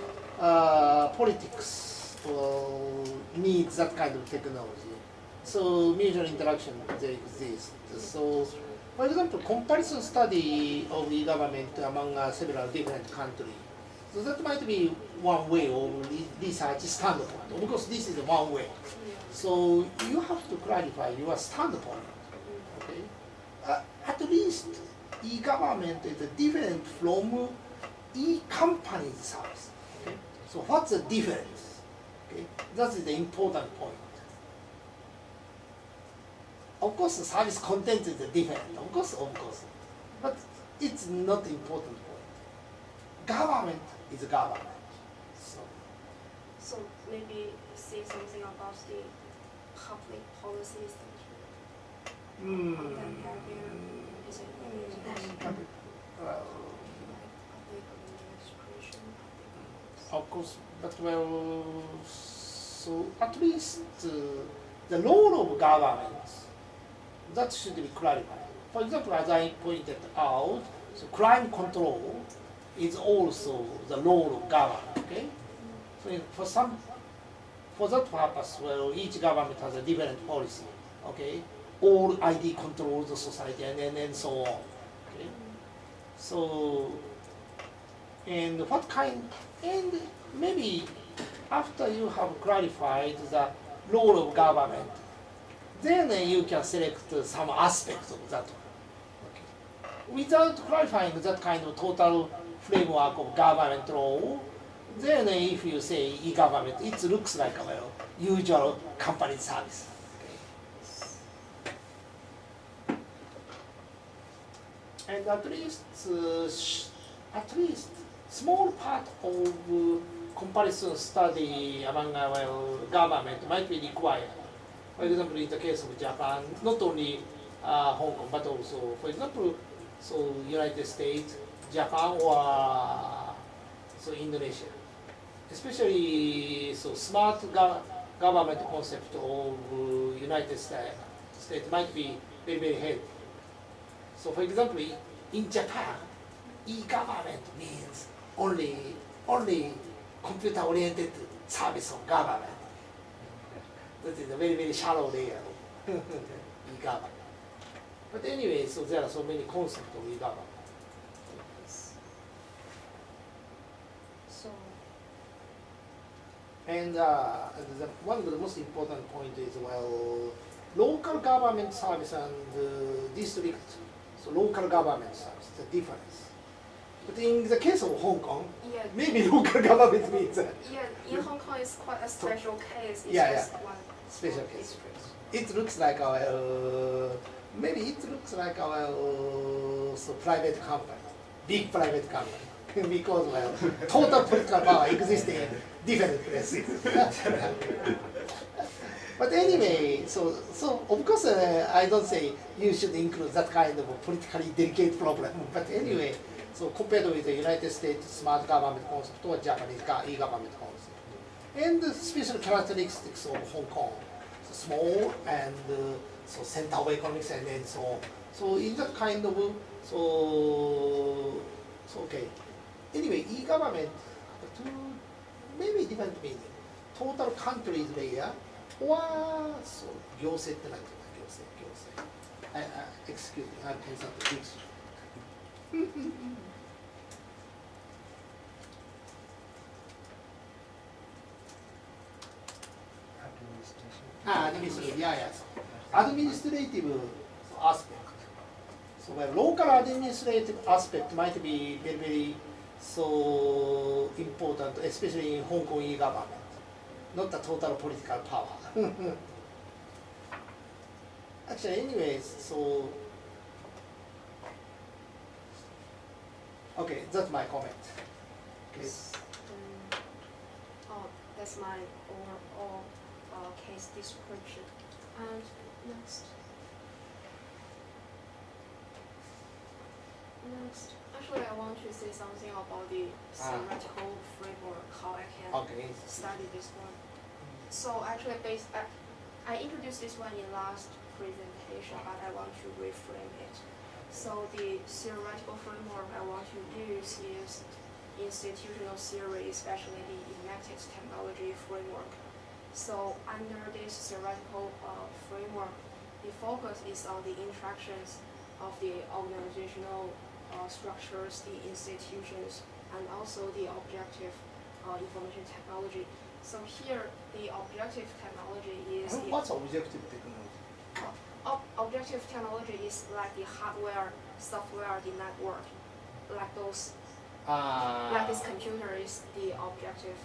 S6: politics will need that kind of technology. So mutual interaction they exist. So, for example, comparison study of e-government among several different countries. So that might be one way of research standpoint. Of course, this is one way. So you have to clarify your standpoint. Okay. At least e-government is different from e-company service. Okay? So what's the difference? Okay? That is the important point. Of course, the service content is different. Of course. But it's not important point. Government is government.
S8: So maybe say something about the public policies. That area is it public administration,
S6: Of course, but well, so at least the role of government, that should be clarified. For example, as I pointed out, so crime control is also the role of government. Okay, so for that purpose, well, each government has a different policy. Okay, all ID controls the society and so on. Okay, so and what kind and maybe after you have clarified the role of government, then you can select some aspects of that one. Okay. Without clarifying that kind of total framework of government role, then if you say e-government, it looks like a usual company service. Okay. And at least small part of comparison study among government might be required. For example, in the case of Japan, not only Hong Kong, but also, for example, so United States, Japan, or so Indonesia. Especially so smart government concept of United States might be very, very heavy. So for example, in Japan, e-government means only computer-oriented service of government. That is a very, very shallow layer of e-government. But anyway, so there are so many concepts of e-government.
S8: So.
S6: And one of the most important points is, well, local government service and district, so local government service, the difference. But in the case of Hong Kong,
S8: yeah,
S6: maybe local government means
S8: yeah, in Hong Kong it's quite a special case. It's
S6: Yeah,
S8: just
S6: yeah.
S8: one
S6: special
S8: one
S6: case.
S8: district.
S6: It looks like our maybe it looks like our so private company, big private company, because well, total political power exists in different places. But anyway, so of course I don't say you should include that kind of a politically delicate problem. But anyway, so compared with the United States smart government concept or Japanese e-government concept, and the special characteristics of Hong Kong, so small and so center of economics and so on. So in that kind of so okay. Anyway, e-government have two maybe different meaning. Total countries layer or so 行政って何て言うんだ行政。Excuse me, I'm pensando isso. Administrative, yeah. Administrative aspect. So well, local administrative aspect might be very, very so important, especially in Hong Kong e-government, not the total political power. Actually, anyways, so okay, that's my comment. Okay.
S8: Oh, that's my overall case description. And next, actually, I want to say something about the theoretical framework, how I can study this one. So actually, I introduced this one in last presentation, but I want to reframe it. So the theoretical framework I want to use is institutional theory, especially the enacted technology framework. So under this theoretical framework, the focus is on the interactions of the organizational structures, the institutions, and also the objective information technology. So here, the objective technology is
S6: What's objective technology?
S8: objective technology is like the hardware, software, the network, like those. Like this computer is the objective.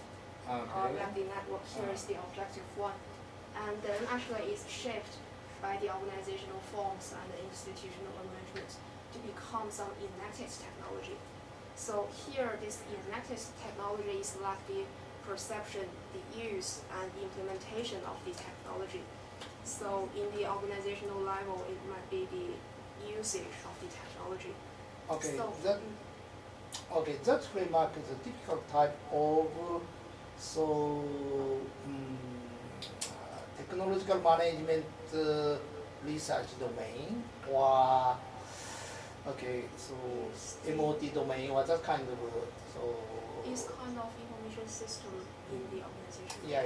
S8: Like the network here is the objective one, and then actually it's shaped by the organizational forms and the institutional arrangements to become some enacted technology. So here, this enacted technology is like the perception, the use, and the implementation of the technology. So in the organizational level, it might be the usage of the technology.
S6: Okay,
S8: So,
S6: that framework is a typical type of technological management research domain, or MOT domain, or that kind of
S8: it's kind of information system in the organization.
S6: Yeah.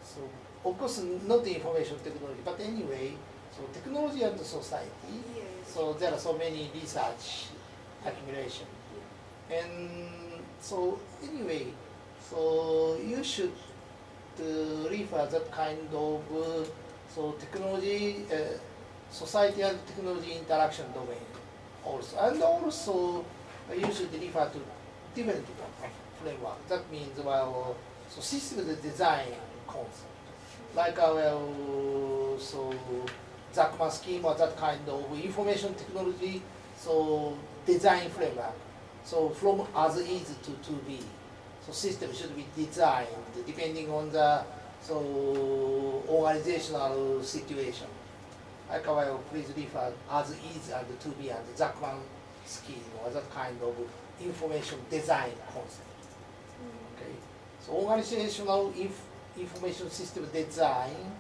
S6: So of course not the information technology, but anyway, so technology and society.
S8: Yes.
S6: So there are so many research accumulation, and so anyway, so you should refer that kind of technology, society and technology interaction domain also, and also you should refer to different framework. That means so system design concept, like Zachman scheme or that kind of information technology, so design framework. So from as is to be, so system should be designed depending on the organizational situation. Like please refer as is and to be and Zachman scheme or that kind of information design concept. Okay, so organizational information system design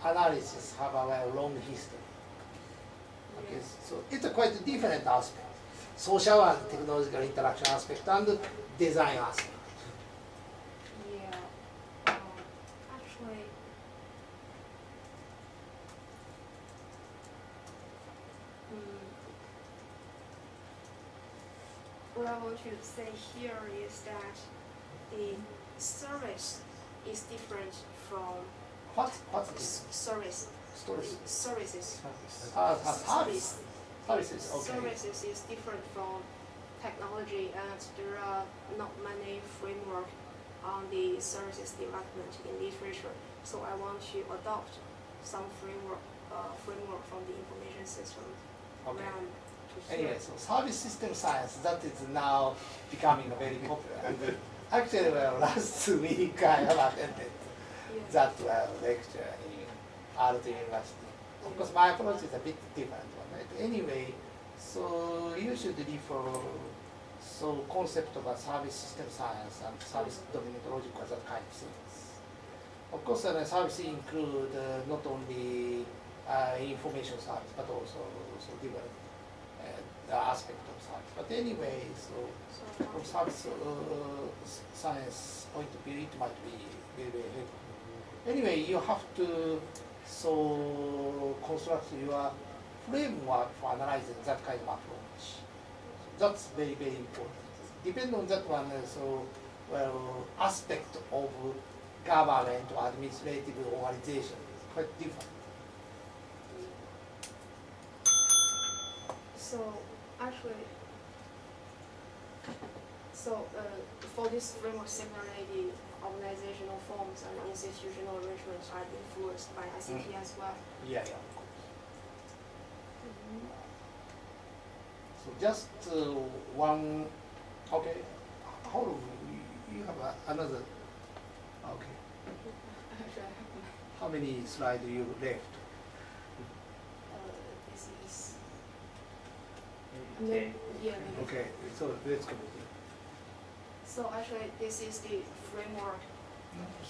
S6: analysis have a long history. Okay, so it's a quite different aspect, social and technological interaction aspect and design aspect.
S8: Yeah, actually, what I want to say here is that the service is different from
S6: What's this?
S8: service.
S6: Stories?
S8: Services.
S6: Services. Services, okay.
S8: Services is different from technology, and there are not many framework on the services development in literature. So I want to adopt some framework from the information system
S6: Okay.
S8: realm to here.
S6: Anyway, so service system science, that is now becoming very popular. Actually, last week I have attended
S8: Yeah.
S6: that lecture in Aalto University. Of course, my approach is a bit different one, right? Anyway, so you should refer concept of a service system science and service dominant or that kind of things. Of course, service include not only information service, but also different aspect of service. But anyway, so from service science point of view, it might be very, very helpful. Anyway, you have to construct your framework for analyzing that kind of approach. That's very, very important. Depending on that one, aspect of government or administrative organization is quite different.
S8: So actually, for this framework, similarly, the organizational forms and institutional arrangements are influenced by ICT as well.
S6: Yeah. So just one, okay, hold on, you have another, okay.
S8: Actually, I have
S6: How many slides you left?
S8: this is.
S7: Okay.
S8: Yeah. Maybe.
S6: Okay, so let's continue.
S8: So actually, this is the framework.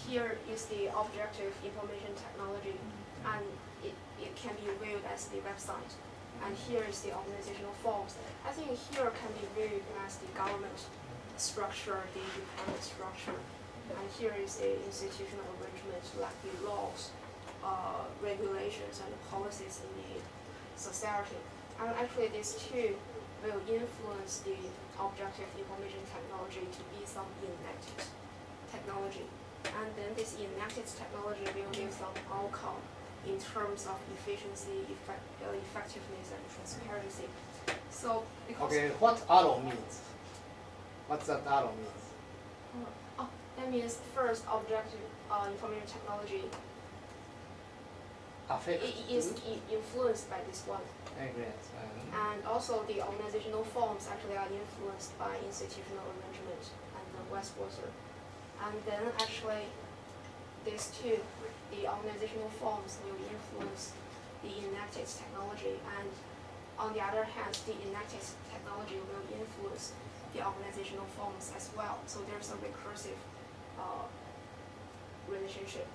S8: Here is the objective information technology, and it can be viewed as the website. And here is the organizational forms. I think here can be viewed as the government structure, the independent structure. And here is the institutional arrangement, like the laws, regulations, and policies in the society. And actually, these two will influence the objective information technology to be some enacted technology. And then this enacted technology will give some outcome in terms of efficiency, effectiveness, and transparency. So because
S6: Okay, what arrow means? What's that arrow means?
S8: That means first objective information technology
S6: Affect.
S8: is influenced by this one.
S6: Great.
S8: And also the organizational forms actually are influenced by institutional arrangement and vice versa. And then actually these two, the organizational forms will influence the enacted technology, and on the other hand, the enacted technology will influence the organizational forms as well. So there's a recursive relationship.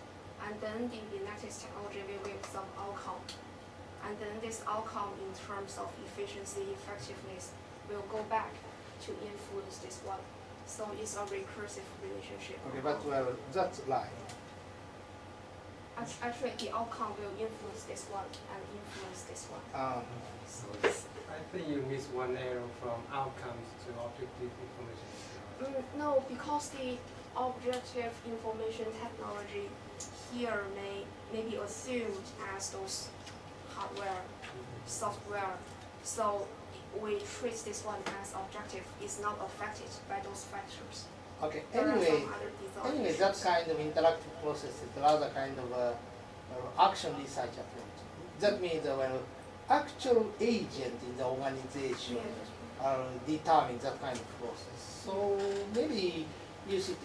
S8: And then the enacted technology will give some outcome. And then this outcome in terms of efficiency, effectiveness will go back to influence this one. So it's a recursive relationship.
S6: Okay, but that's lie.
S8: Actually, the outcome will influence this one and influence this one.
S3: So I think you miss one arrow from outcomes to objective information.
S8: No, because the objective information technology here may be assumed as those hardware, software. So we treat this one as objective. It's not affected by those factors.
S6: Okay.
S8: There are
S6: Anyway,
S8: some other design
S6: that
S8: issues.
S6: kind of interactive process is rather kind of action research approach. That means actual agent in the organization
S8: Yeah.
S6: determine that kind of process. So maybe you should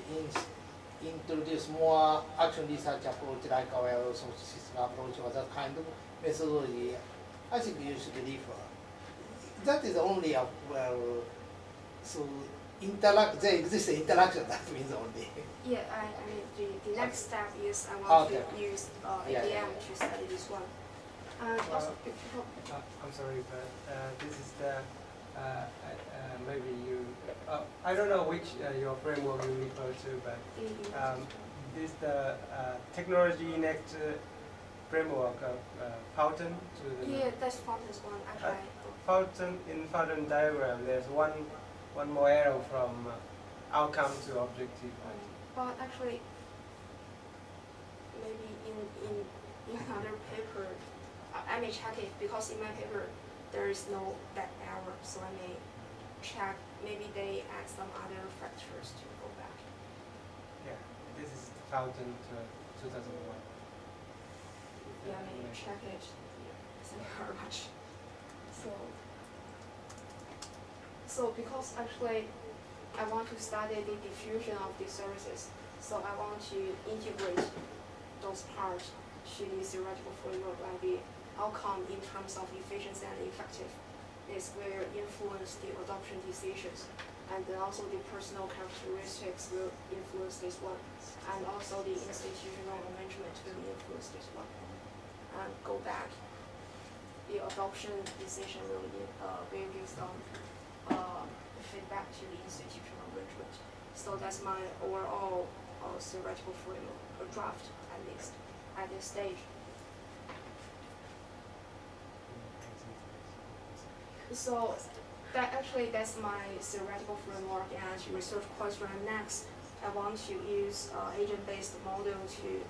S6: introduce more action research approach like our social system approach or that kind of methodology. I think you should refer. That is only a so there exists interaction. That means only.
S8: Yeah, I mean the next step is I want
S6: Okay.
S8: to use
S6: Yeah,
S8: ADM
S6: yeah.
S8: to study this one. And also,
S3: I'm sorry, but this is the maybe you. I don't know which your framework you refer to, but this is the technology next framework of Fountain to the
S8: yeah, that's Fountain's one actually.
S3: Fountain in Fountain diagram. There's one more arrow from outcome to objective.
S8: But actually, maybe in another paper, I may check it because in my paper there is no that error, so I may check. Maybe they add some other factors to go back.
S3: Yeah, this is Fountain to 2001.
S8: Yeah, I may check it. Thank you very much. So because actually I want to study the diffusion of the services, so I want to integrate those parts to the theoretical framework, like the outcome in terms of efficiency and effectiveness will influence the adoption decisions, and then also the personal characteristics will influence this one, and also the institutional arrangement will influence this one. And go back, the adoption decision will give some feedback to the institutional arrangement. So that's my overall theoretical framework, a draft at least, at this stage. So that's my theoretical framework and research question. And next, I want to use agent-based model to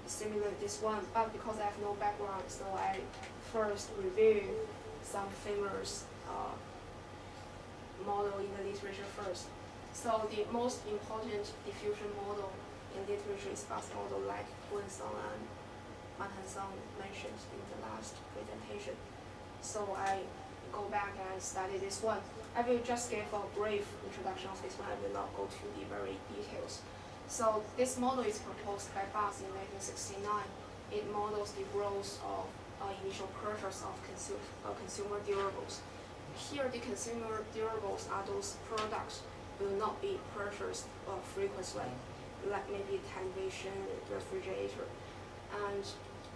S8: simulate this one. But because I have no background, so I first review some famous model in the literature first. So the most important diffusion model in literature is bus model, like Wen Song and Man Han Song mentioned in the last presentation. So I go back and study this one. I will just give a brief introduction of this one. I will not go to the very details. So this model is proposed by Bus in 1969. It models the growth of initial purchase of consumer durables. Here, the consumer durables are those products will not be purchased frequently, like maybe television, refrigerator. And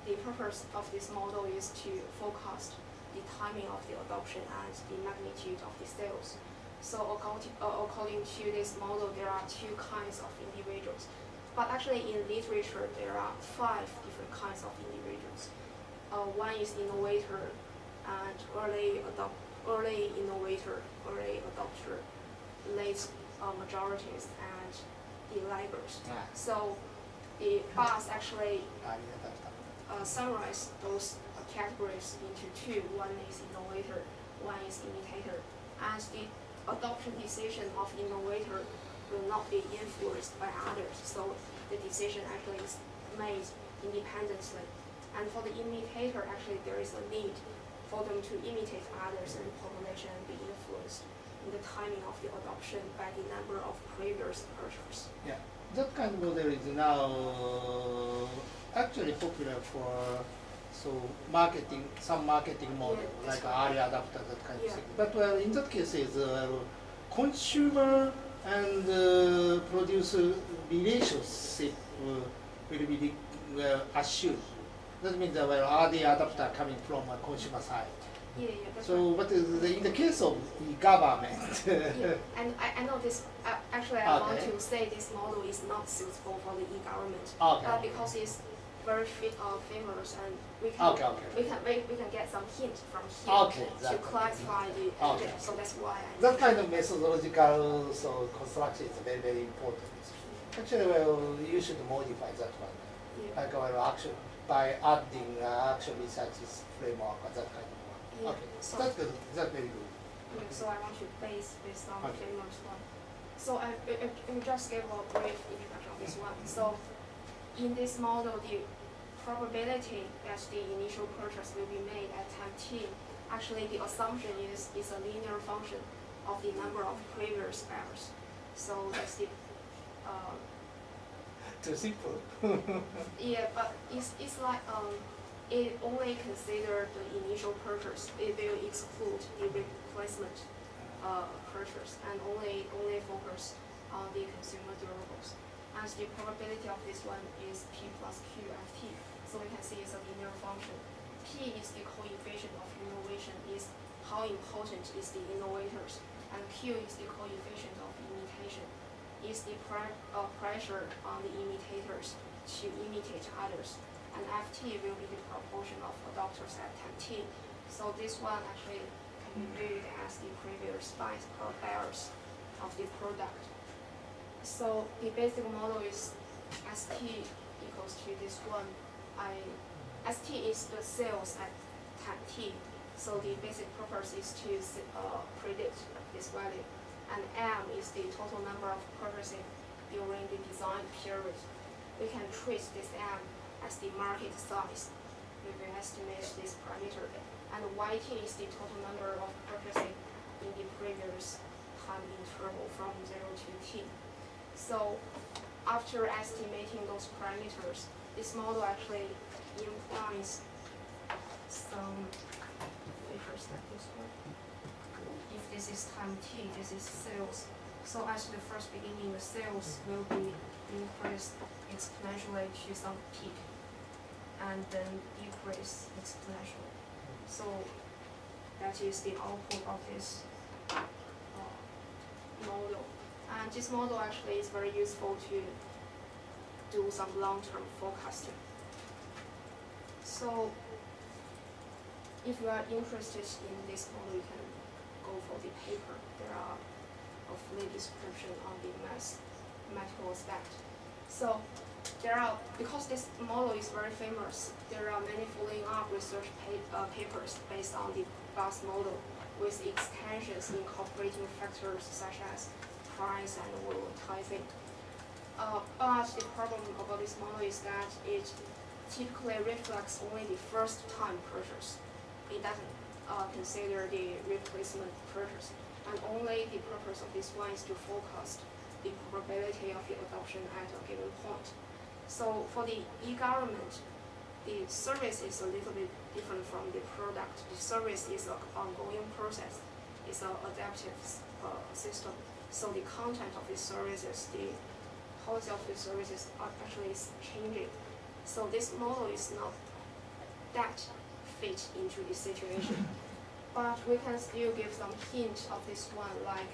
S8: the purpose of this model is to forecast the timing of the adoption and the magnitude of the sales. So according to this model, there are two kinds of individuals. But actually in literature, there are 5 different kinds of individuals. One is innovator and early innovator, early adopter, late majorities, and the laggers. So the bus actually summarize those categories into 2. One is innovator, one is imitator. And the adoption decision of innovator will not be influenced by others. So the decision actually is made independently. And for the imitator, actually there is a need for them to imitate others and population and be influenced in the timing of the adoption by the number of previous purchasers.
S6: Yeah, that kind of model is now actually popular for some marketing model,
S8: Yeah,
S6: like
S8: right.
S6: early adopter, that kind
S8: Yeah.
S6: of thing. But well, in that case, is consumer and producer relationship will be assumed. That means that early adopter coming from a consumer side.
S8: Yeah, that's
S6: So, but in the case of the government,
S8: yeah, and I know this. Actually, I want
S6: Okay.
S8: to say this model is not suitable for the e-government,
S6: Okay.
S8: because it's very famous, and we
S6: Okay,
S8: can
S6: okay.
S8: we can get some hint from here
S6: Okay,
S8: to
S6: exactly.
S8: classify the
S6: Okay.
S8: agent. So that's why I.
S6: that kind of methodological construction is very, very important. Actually, well, you should modify that one.
S8: Yeah.
S6: Like action by adding action researches framework or that kind of one.
S8: Yeah.
S6: Okay,
S8: So,
S6: that's good. That's very good.
S8: yeah, so I want to based on
S6: Okay.
S8: famous one. So I just gave a brief introduction of this one. So in this model, the probability that the initial purchase will be made at time t, actually the assumption is a linear function of the number of previous buyers. So that's the
S6: Too simple.
S8: yeah, but it's like it only consider the initial purchase. It will exclude the replacement purchase and only focus on the consumer durables. And the probability of this one is p plus q ft. So we can see it's a linear function. P is the coefficient of innovation, is how important is the innovators, and q is the coefficient of imitation, is the pressure on the imitators to imitate others, and ft will be the proportion of adopters at time t. So this one actually can be viewed as the previous buyers of the product. So the basic model is st equals to this one. St is the sales at time t. So the basic purpose is to predict this value. And M is the total number of purchasing during the design period. We can treat this M as the market size. We will estimate this parameter. And YT is the total number of purchasing in the previous time interval from 0 to t. So after estimating those parameters, this model actually implies some features like this one. If this is time t, this is sales. So at the first beginning, the sales will be increased exponentially to some peak, and then decrease exponentially. So that is the output of this model. And this model actually is very useful to do some long-term forecasting. So if you are interested in this model, you can go for the paper. There are a full description on the mathematical aspect. So because this model is very famous, there are many following up research papers based on the BUS model with extensions incorporating factors such as price and volatility. But the problem about this model is that it typically reflects only the first time purchase. It doesn't consider the replacement purchase. And only the purpose of this one is to forecast the probability of the adoption at a given point. So for the e-government, the service is a little bit different from the product. The service is an ongoing process. It's an adaptive system. So the content of these services, the policy of these services are actually is changing. So this model is not that fit into this situation. But we can still give some hint of this one, like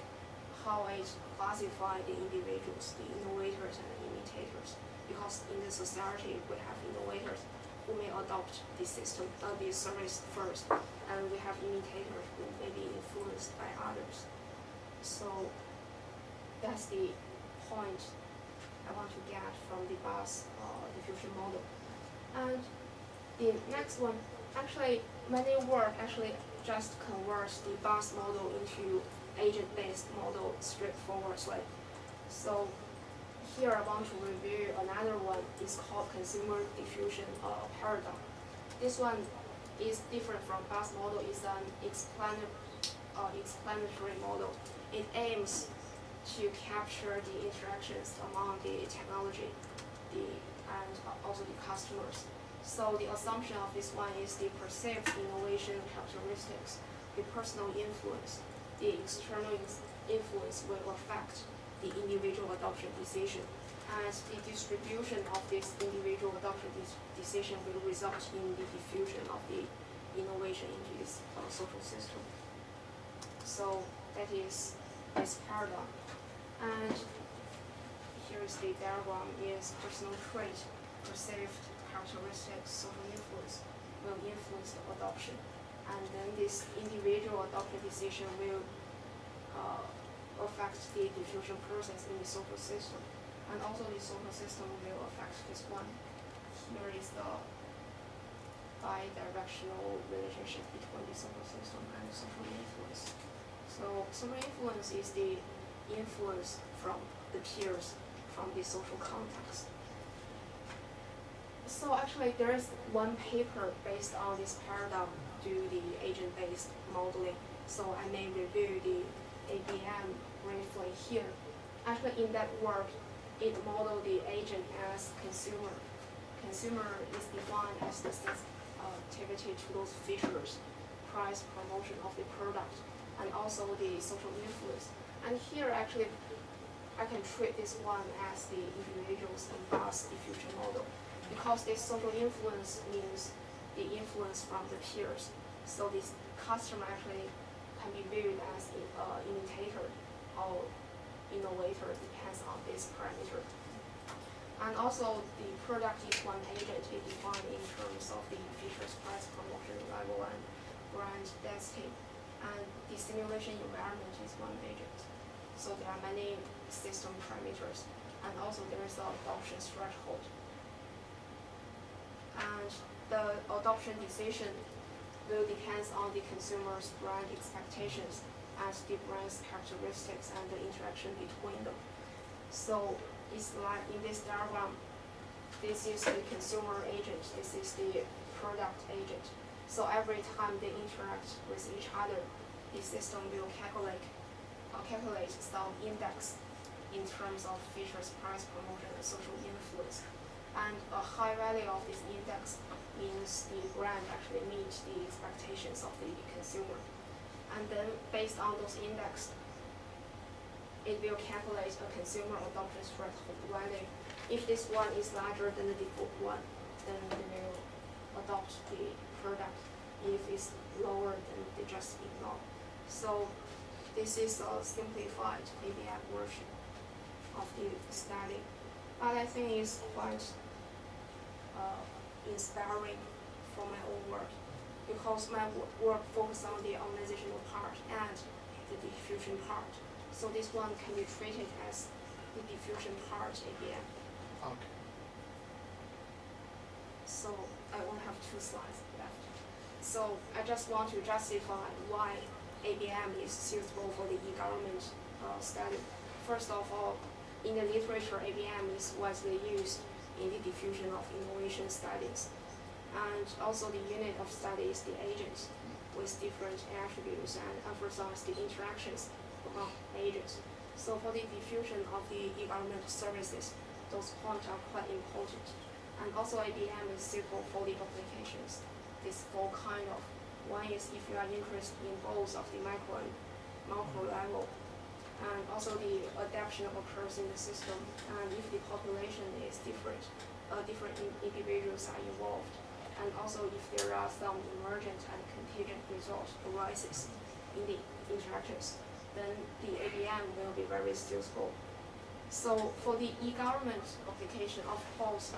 S8: how it classify the individuals, the innovators and the imitators. Because in the society we have innovators who may adopt the system, the service first, and we have imitators who may be influenced by others. So that's the point I want to get from the bus diffusion model. And the next one, actually many work actually just converts the bus model into agent-based model straightforwardly. So here I want to review another one. It's called consumer diffusion paradigm. This one is different from bus model. It's an explanatory model. It aims to capture the interactions among the technology and also the customers. So the assumption of this one is the perceived innovation characteristics, the personal influence, the external influence will affect the individual adoption decision, and the distribution of this individual adoption decision will result in the diffusion of the innovation into this social system. So that is this paradigm. And here is the diagram is personal trait, perceived characteristics, social influence will influence the adoption. And then this individual adoption decision will affect the diffusion process in the social system. And also the social system will affect this one. Here is the bi-directional relationship between the social system and social influence. So social influence is the influence from the peers from the social context. So actually there is one paper based on this paradigm do the agent-based modeling. So I may review the ABM briefly here. Actually in that work, it modeled the agent as consumer. Consumer is defined as the sensitivity to those features, price, promotion of the product, and also the social influence. And here actually I can treat this one as the individuals in bus diffusion model, because this social influence means the influence from the peers. So this customer actually can be viewed as an imitator or innovator, depends on this parameter. And also the product is one agent is defined in terms of the features, price, promotion, level, and brand density. And the simulation environment is one agent. So there are many system parameters. And also there is the adoption threshold. And the adoption decision will depend on the consumer's brand expectations and the brand's characteristics and the interaction between them. So it's like in this diagram, this is the consumer agent, this is the product agent. So every time they interact with each other, the system will calculate some index in terms of features, price, promotion, and social influence. And a high value of this index means the brand actually meets the expectations of the consumer. And then based on those index, it will calculate a consumer adoption threshold value. If this one is larger than the default one, then they will adopt the product. If it's lower, then they just ignore. So this is a simplified ABM version of the study. But I think it's quite inspiring for my own work, because my work focuses on the organizational part and the diffusion part. So this one can be treated as the diffusion part ABM.
S6: Okay.
S8: So I only have 2 slides left. So I just want to justify why ABM is suitable for the e-government study. First of all, in the literature, ABM is widely used in the diffusion of innovation studies. And also the unit of study is the agents with different attributes and emphasize the interactions among agents. So for the diffusion of the e-government services, those points are quite important. And also ABM is suitable for the applications. This 4 kind of. One is if you are interested in both of the micro and macro level. and also the adaptation occurs in the system, and if the population is different, different individuals are involved, and also if there are some emergent and contingent results arises in the interactions, then the ABM will be very suitable. So for the e-government application, of course,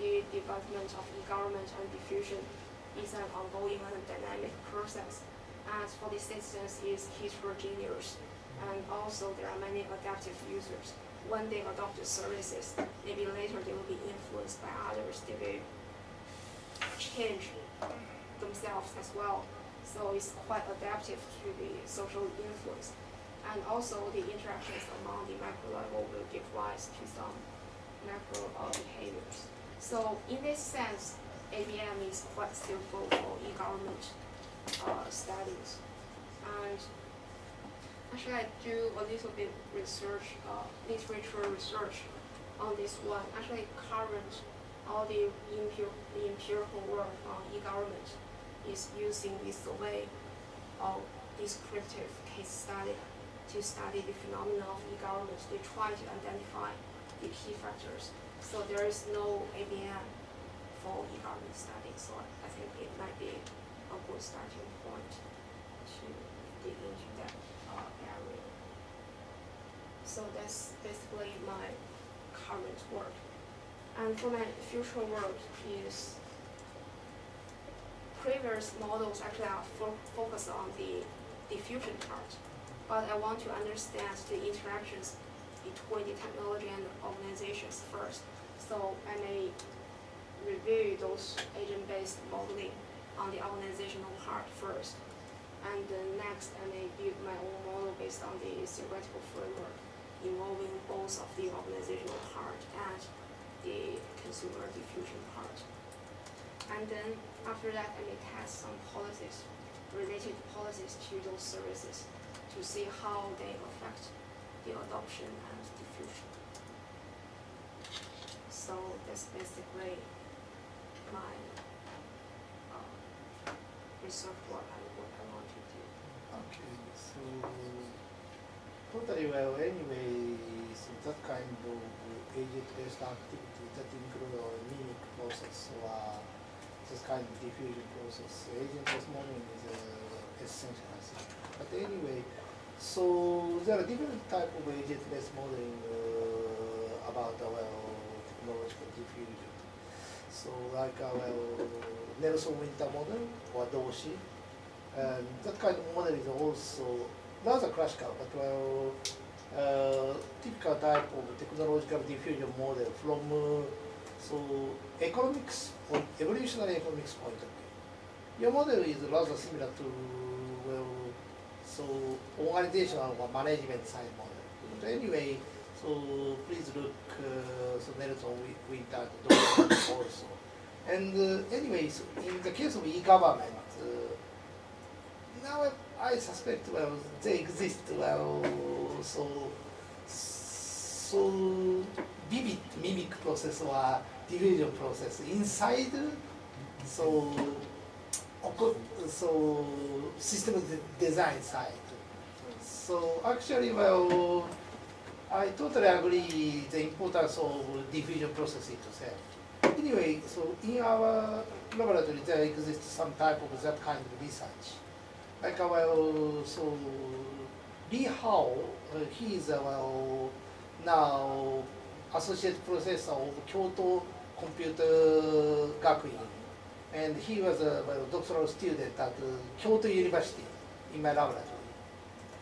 S8: the development of e-government and diffusion is an ongoing and dynamic process. And for the citizens, is heterogeneous, and also there are many adaptive users. When they adopt the services, maybe later they will be influenced by others. They will change themselves as well. So it's quite adaptive to the social influence. And also the interactions among the macro level will give rise to some macro behaviors. So in this sense, ABM is quite suitable for e-government studies. And actually I do a little bit research, literature research on this one. Actually current, all the empirical work on e-government is using this way of descriptive case study to study the phenomena of e-government. They try to identify the key factors. So there is no ABM for e-government study. So I think it might be a good starting point to dig into that area. So that's basically my current work. And for my future work is previous models actually are focused on the diffusion part. But I want to understand the interactions between the technology and the organizations first. So I may review those agent-based modeling on the organizational part first. And then next, I may build my own model based on the theoretical framework involving both of the organizational part and the consumer diffusion part. And then after that, I may test some policies, related policies to those services, to see how they affect the adoption and diffusion. So that's basically my research work and what I want to do.
S6: Okay, so totally well. Anyway, so that kind of agent-based activity that include a mimic process or this kind of diffusion process, agent-based modeling is essential, I think. But anyway, so there are different type of agent-based modeling about technological diffusion. So like Nelson Winter model or Doshi, and that kind of model is also rather classical, but typical type of technological diffusion model from economics or evolutionary economics point of view. Your model is rather similar to organizational or management side model. But anyway, so please look Nelson Winter also. And anyway, so in the case of e-government, now I suspect they exist so vivid mimic process or diffusion process inside so system design side. So actually I totally agree the importance of diffusion process itself. Anyway, so in our laboratory there exists some type of that kind of research. Like so Lee Hao, he is now associate professor of Kyoto Computer Gakuin, and he was a doctoral student at Kyoto University in my laboratory.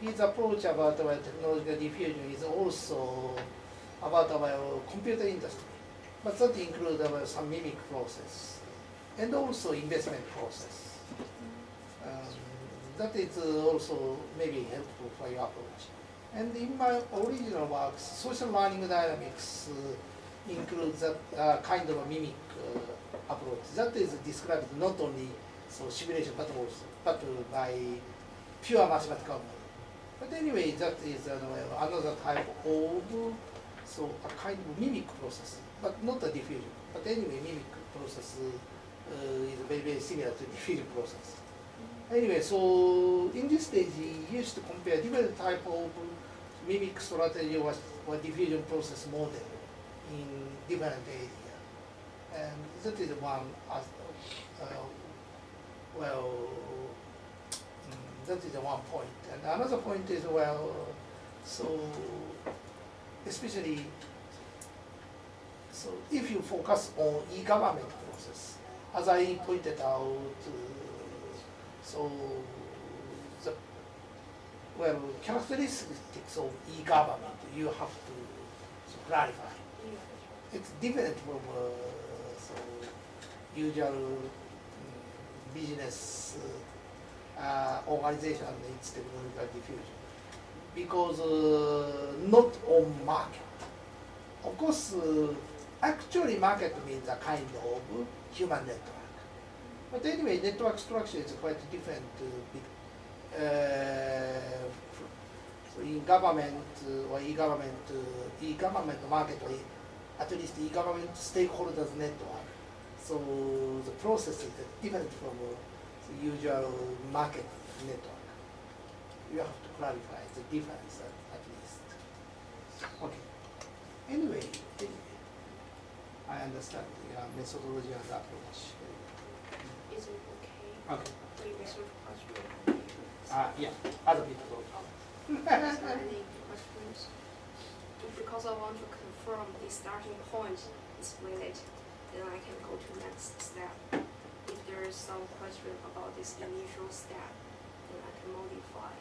S6: His approach about technological diffusion is also about our computer industry, but that includes some mimic process and also investment process. That is also maybe helpful for your approach. And in my original works, social learning dynamics includes that kind of a mimic approach. That is described not only simulation but by pure mathematical model. But anyway, that is another type of a kind of mimic process, but not a diffusion. But anyway, mimic process is very, very similar to diffusion process. Anyway, so in this stage, he used to compare different type of mimic strategy or diffusion process model in different areas. And that is one that is one point. And another point is, so especially, so if you focus on e-government process, as I pointed out, so the characteristics of e-government you have to clarify. It's different from usual business organization and its technological diffusion, because not on market. Of course, actually market means a kind of human network. But anyway, network structure is quite different. So in government or e-government market, or at least e-government stakeholders network. So the process is different from the usual market network. You have to clarify the difference at least. Okay. Anyway, I understand your methodology and approach.
S8: Is it okay?
S6: Okay.
S8: We research question.
S6: Yeah, other people.
S8: Is there any questions? Because I want to confirm the starting point is valid, then I can go to next step. If there is some question about this initial step, then I can modify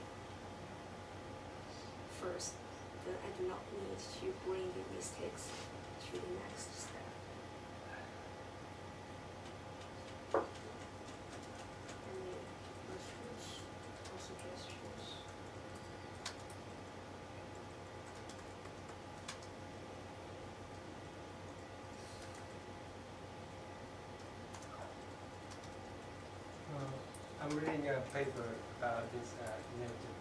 S8: first. Then I do not need to bring the mistakes to the next step. Any questions or suggestions?
S3: I'm reading a paper about this genetic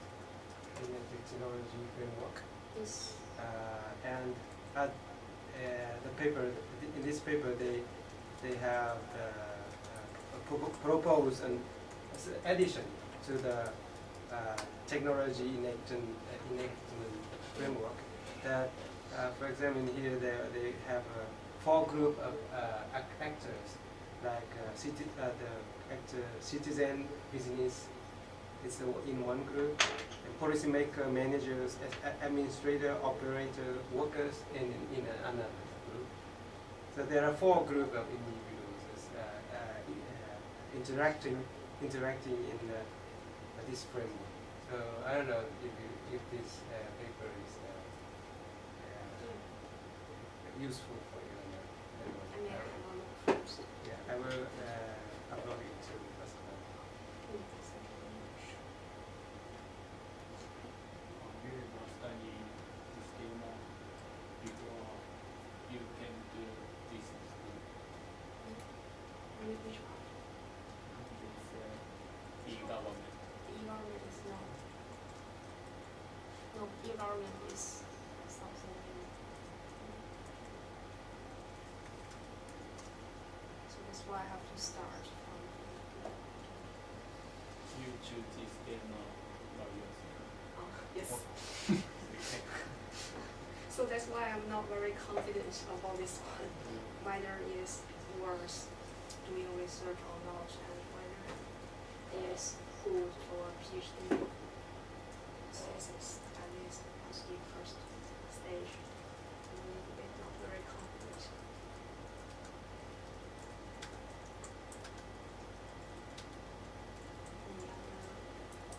S3: technology framework.
S8: Yes.
S3: And the paper, in this paper, they have proposed an addition to the technology enactment framework. That, for example, in here they have 4 group of actors, like the actor, citizen, business. It's in one group. Policymaker, managers, administrator, operator, workers, and in another group. So there are 4 groups of individuals interacting in this framework. So I don't know if this paper is useful for you.
S8: I mean, I don't know first.
S3: Yeah, I will upload it to Pascal.
S1: You will study this demo before you can do this school.
S8: Which one?
S1: This e-government.
S8: E-government is not. No, e-government is something new. So that's why I have to start from.
S1: You choose this demo by yourself.
S8: Oh, yes. So that's why I'm not very confident about this one, whether it is worth doing research or not, and whether it is good for PhD thesis, at least as the first stage. I'm a little bit not very confident. Any other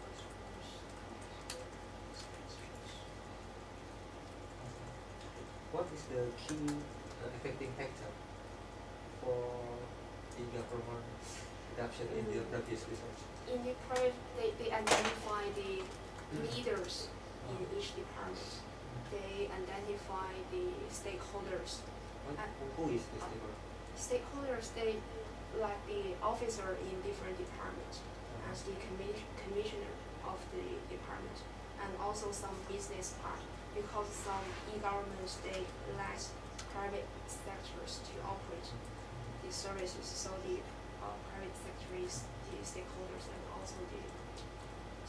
S8: questions?
S9: What is the key affecting factor for e-government adoption in the previous research?
S8: In the project, they identify the leaders in each department. They identify the stakeholders.
S9: Who is this leader?
S8: Stakeholders, they like the officer in different departments as the commissioner of the department, and also some business part, because some e-governments they lack private sectors to operate the services, so the private sector is the stakeholders and also the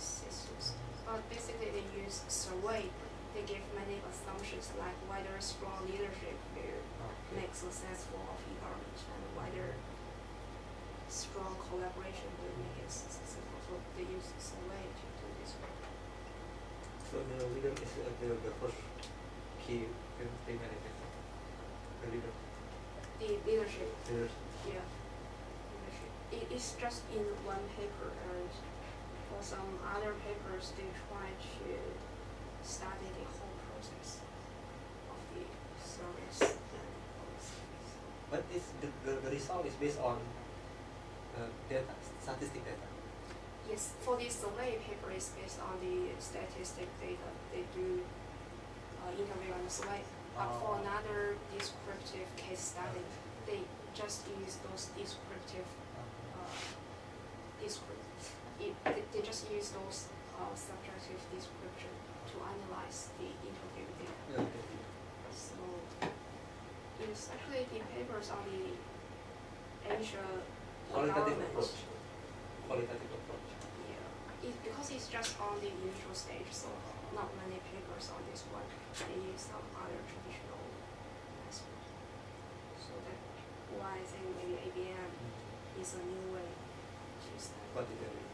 S8: systems. But basically they use survey they give many assumptions like whether strong leadership will
S9: Okay.
S8: make successful of e-government and whether strong collaboration will make it successful. So they use survey to do this work.
S9: So the leader is the first key thing manifesto. The leader.
S8: The leadership,
S9: Leaders.
S8: yeah, leadership. It's just in one paper, and for some other papers they try to study the whole process of the service and policy.
S9: But the result is based on data, statistic data.
S8: Yes, for the survey paper is based on the statistic data. They do interview and survey. But for another descriptive case study, they just use those descriptive, they just use those subjective description to analyze the interview data. So it's actually the papers on the Asia
S9: Qualitative
S8: government.
S9: approach. Qualitative approach.
S8: Yeah, because it's just on the initial stage, so not many papers on this one. They use some other traditional method. So that's why I think maybe ABM is a new way to study.
S9: Quantitative.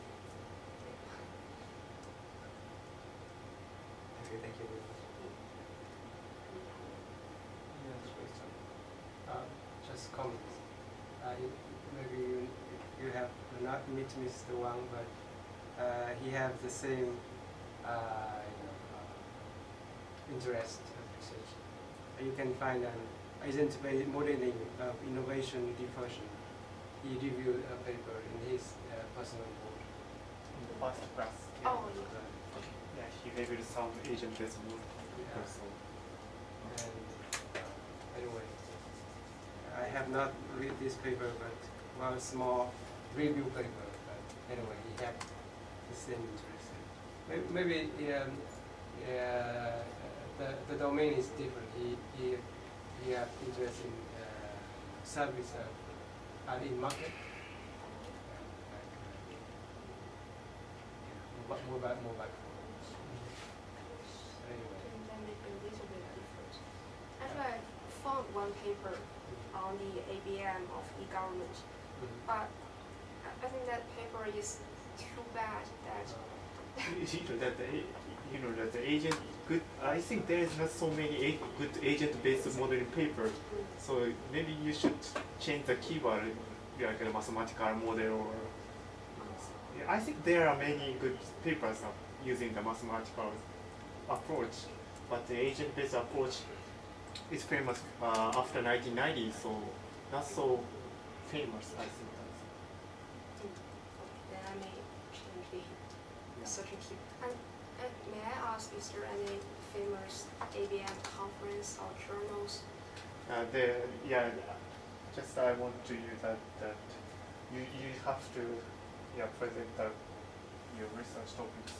S9: Okay, thank you very much.
S3: Yes, question. Just comments. Maybe you have not meet Mr. Wang, but he have the same interest of research. You can find an agent-based modeling of innovation diffusion. He reviewed a paper in his personal board.
S5: In the first class.
S8: Oh, yeah.
S5: Yeah, he reviewed some agent-based model.
S3: Yeah.
S5: So,
S3: And anyway, I have not read this paper, but one small review paper. But anyway, he had the same interest. Maybe the domain is different. He have interest in service in market. Mobile phones. Anyway.
S8: That may be a little bit different. Actually, I found one paper on the ABM of e-government, but I think that paper is too bad that
S5: that the agent good. I think there is not so many good agent-based modeling paper. So maybe you should change the keyword, like a mathematical model or. Yeah, I think there are many good papers using the mathematical approach, but the agent-based approach is famous after 1990, so not so famous, I think.
S8: then I may change the searching key. And may I ask, is there any famous ABM conference or journals?
S5: Just I want to use that you have to present your research topics,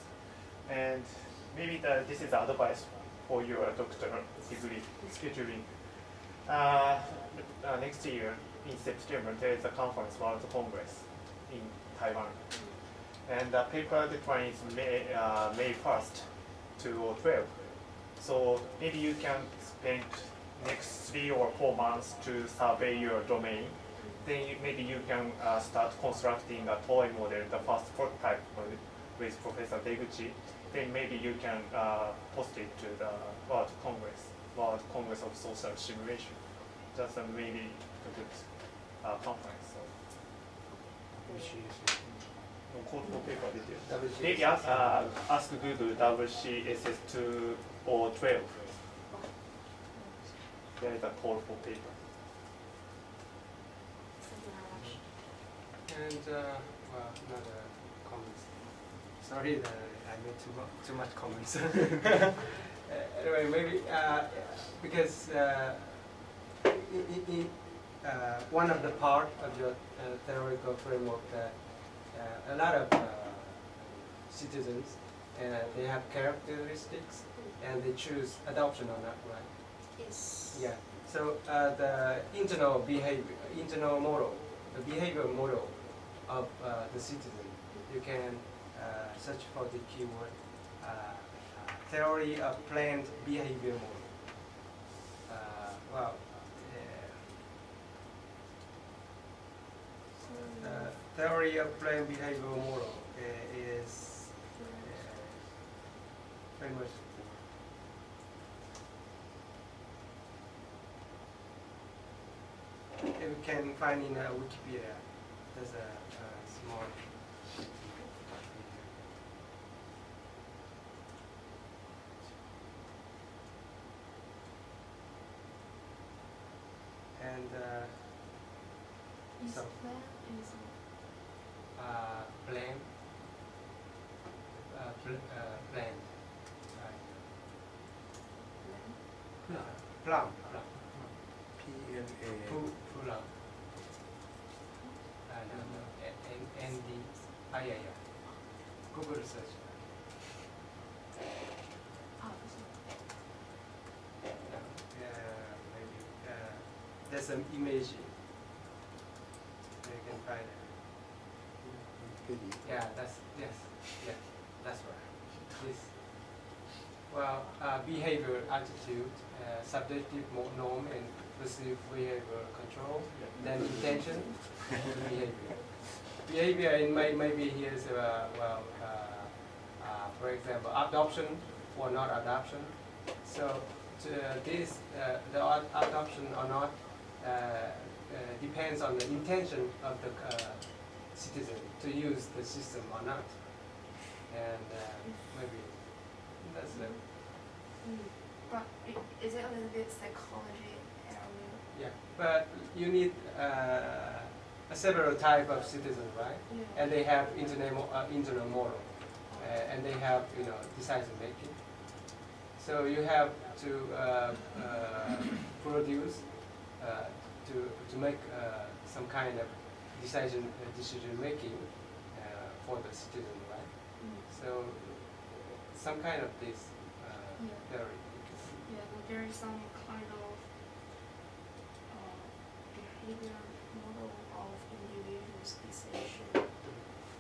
S5: and maybe this is advice for your doctoral degree scheduling. Next year in September there is a conference, World Congress in Taiwan, and the paper deadline is May 1st to 12. So maybe you can spend next 3 or 4 months to survey your domain. Then maybe you can start constructing a toy model, the first prototype with Professor Deguchi. Then maybe you can post it to the World Congress of Social Simulation. That's maybe a good conference. So. Code for paper details. Maybe ask Google WCSS2 or 12. There is a call for paper.
S8: Something like that.
S3: And another comments. Sorry that I made too much comments. Anyway, maybe because in one of the part of your theoretical framework that a lot of citizens they have characteristics and they choose adoption or not, right?
S8: Yes.
S3: Yeah. So the internal model, the behavior model of the citizen, you can search for the keyword theory of planned behavior model. Well, theory of planned behavior model is very much. You can find in Wikipedia. There's a small. And
S8: Is
S3: so
S8: plan is
S3: plan, plan, plum,
S4: PLA
S3: plum. And the yeah. Google search. Maybe there's an image. You can find it. Yeah, that's right. This. Well, behavior attitude, subjective norm, and perceived behavior control. Then intention, behavior. Behavior in maybe here's for example, adoption or not adoption. So this the adoption or not depends on the intention of the citizen to use the system or not, and maybe that's the.
S8: But is it a little bit psychology area?
S3: Yeah, but you need several type of citizens, right?
S8: Yeah.
S3: And they have internal model, and they have decision making. So you have to produce to make some kind of decision making for the citizen, right? So some kind of this theory.
S8: Yeah, there is some kind of behavior model of individual's decision.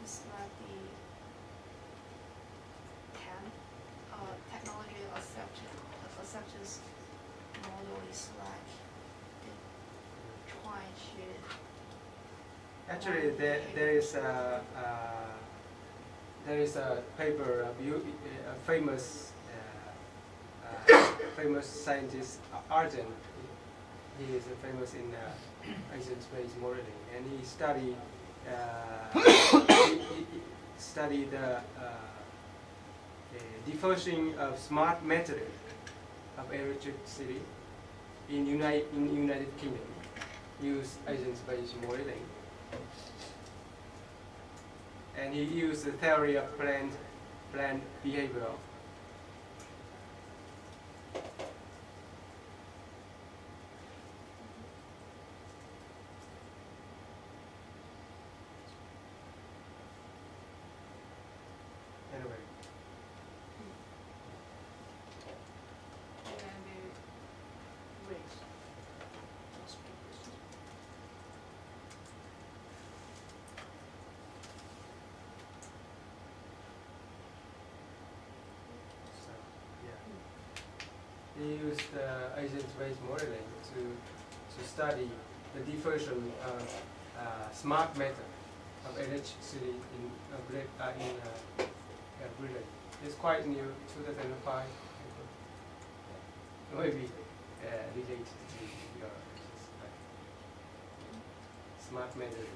S8: It's like the technology acceptance model is like trying to.
S3: Actually, there is a paper of a famous scientist, Arjen. He is famous in agent-based modeling, and he studied the diffusion of smart meter of electricity in United Kingdom. Use agent-based modeling, and he used the theory of planned behavior. Anyway. He used agent-based modeling to study the diffusion of smart meter of electricity in Britain. It's quite new, 2005. Maybe related to your smart meter.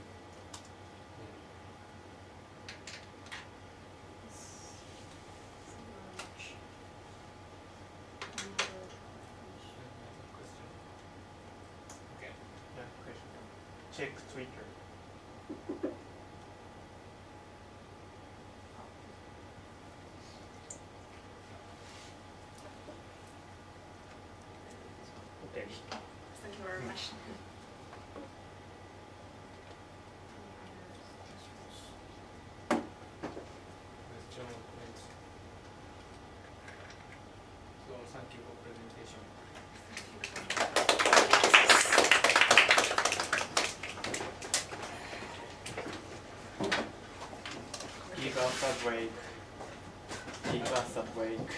S5: Check Twitter.
S7: Okay.
S8: Thank you very much.
S3: So thank you for presentation.
S1: Give us a break. Give us a break.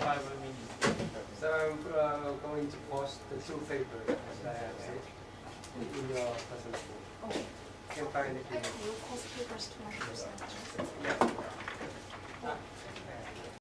S7: 5 minutes.
S3: So I'm going to post the 2 papers as I have said in your presentation.
S8: Oh,
S3: You can find it
S8: can
S3: here.
S8: you post papers to my presentation?
S3: Ah,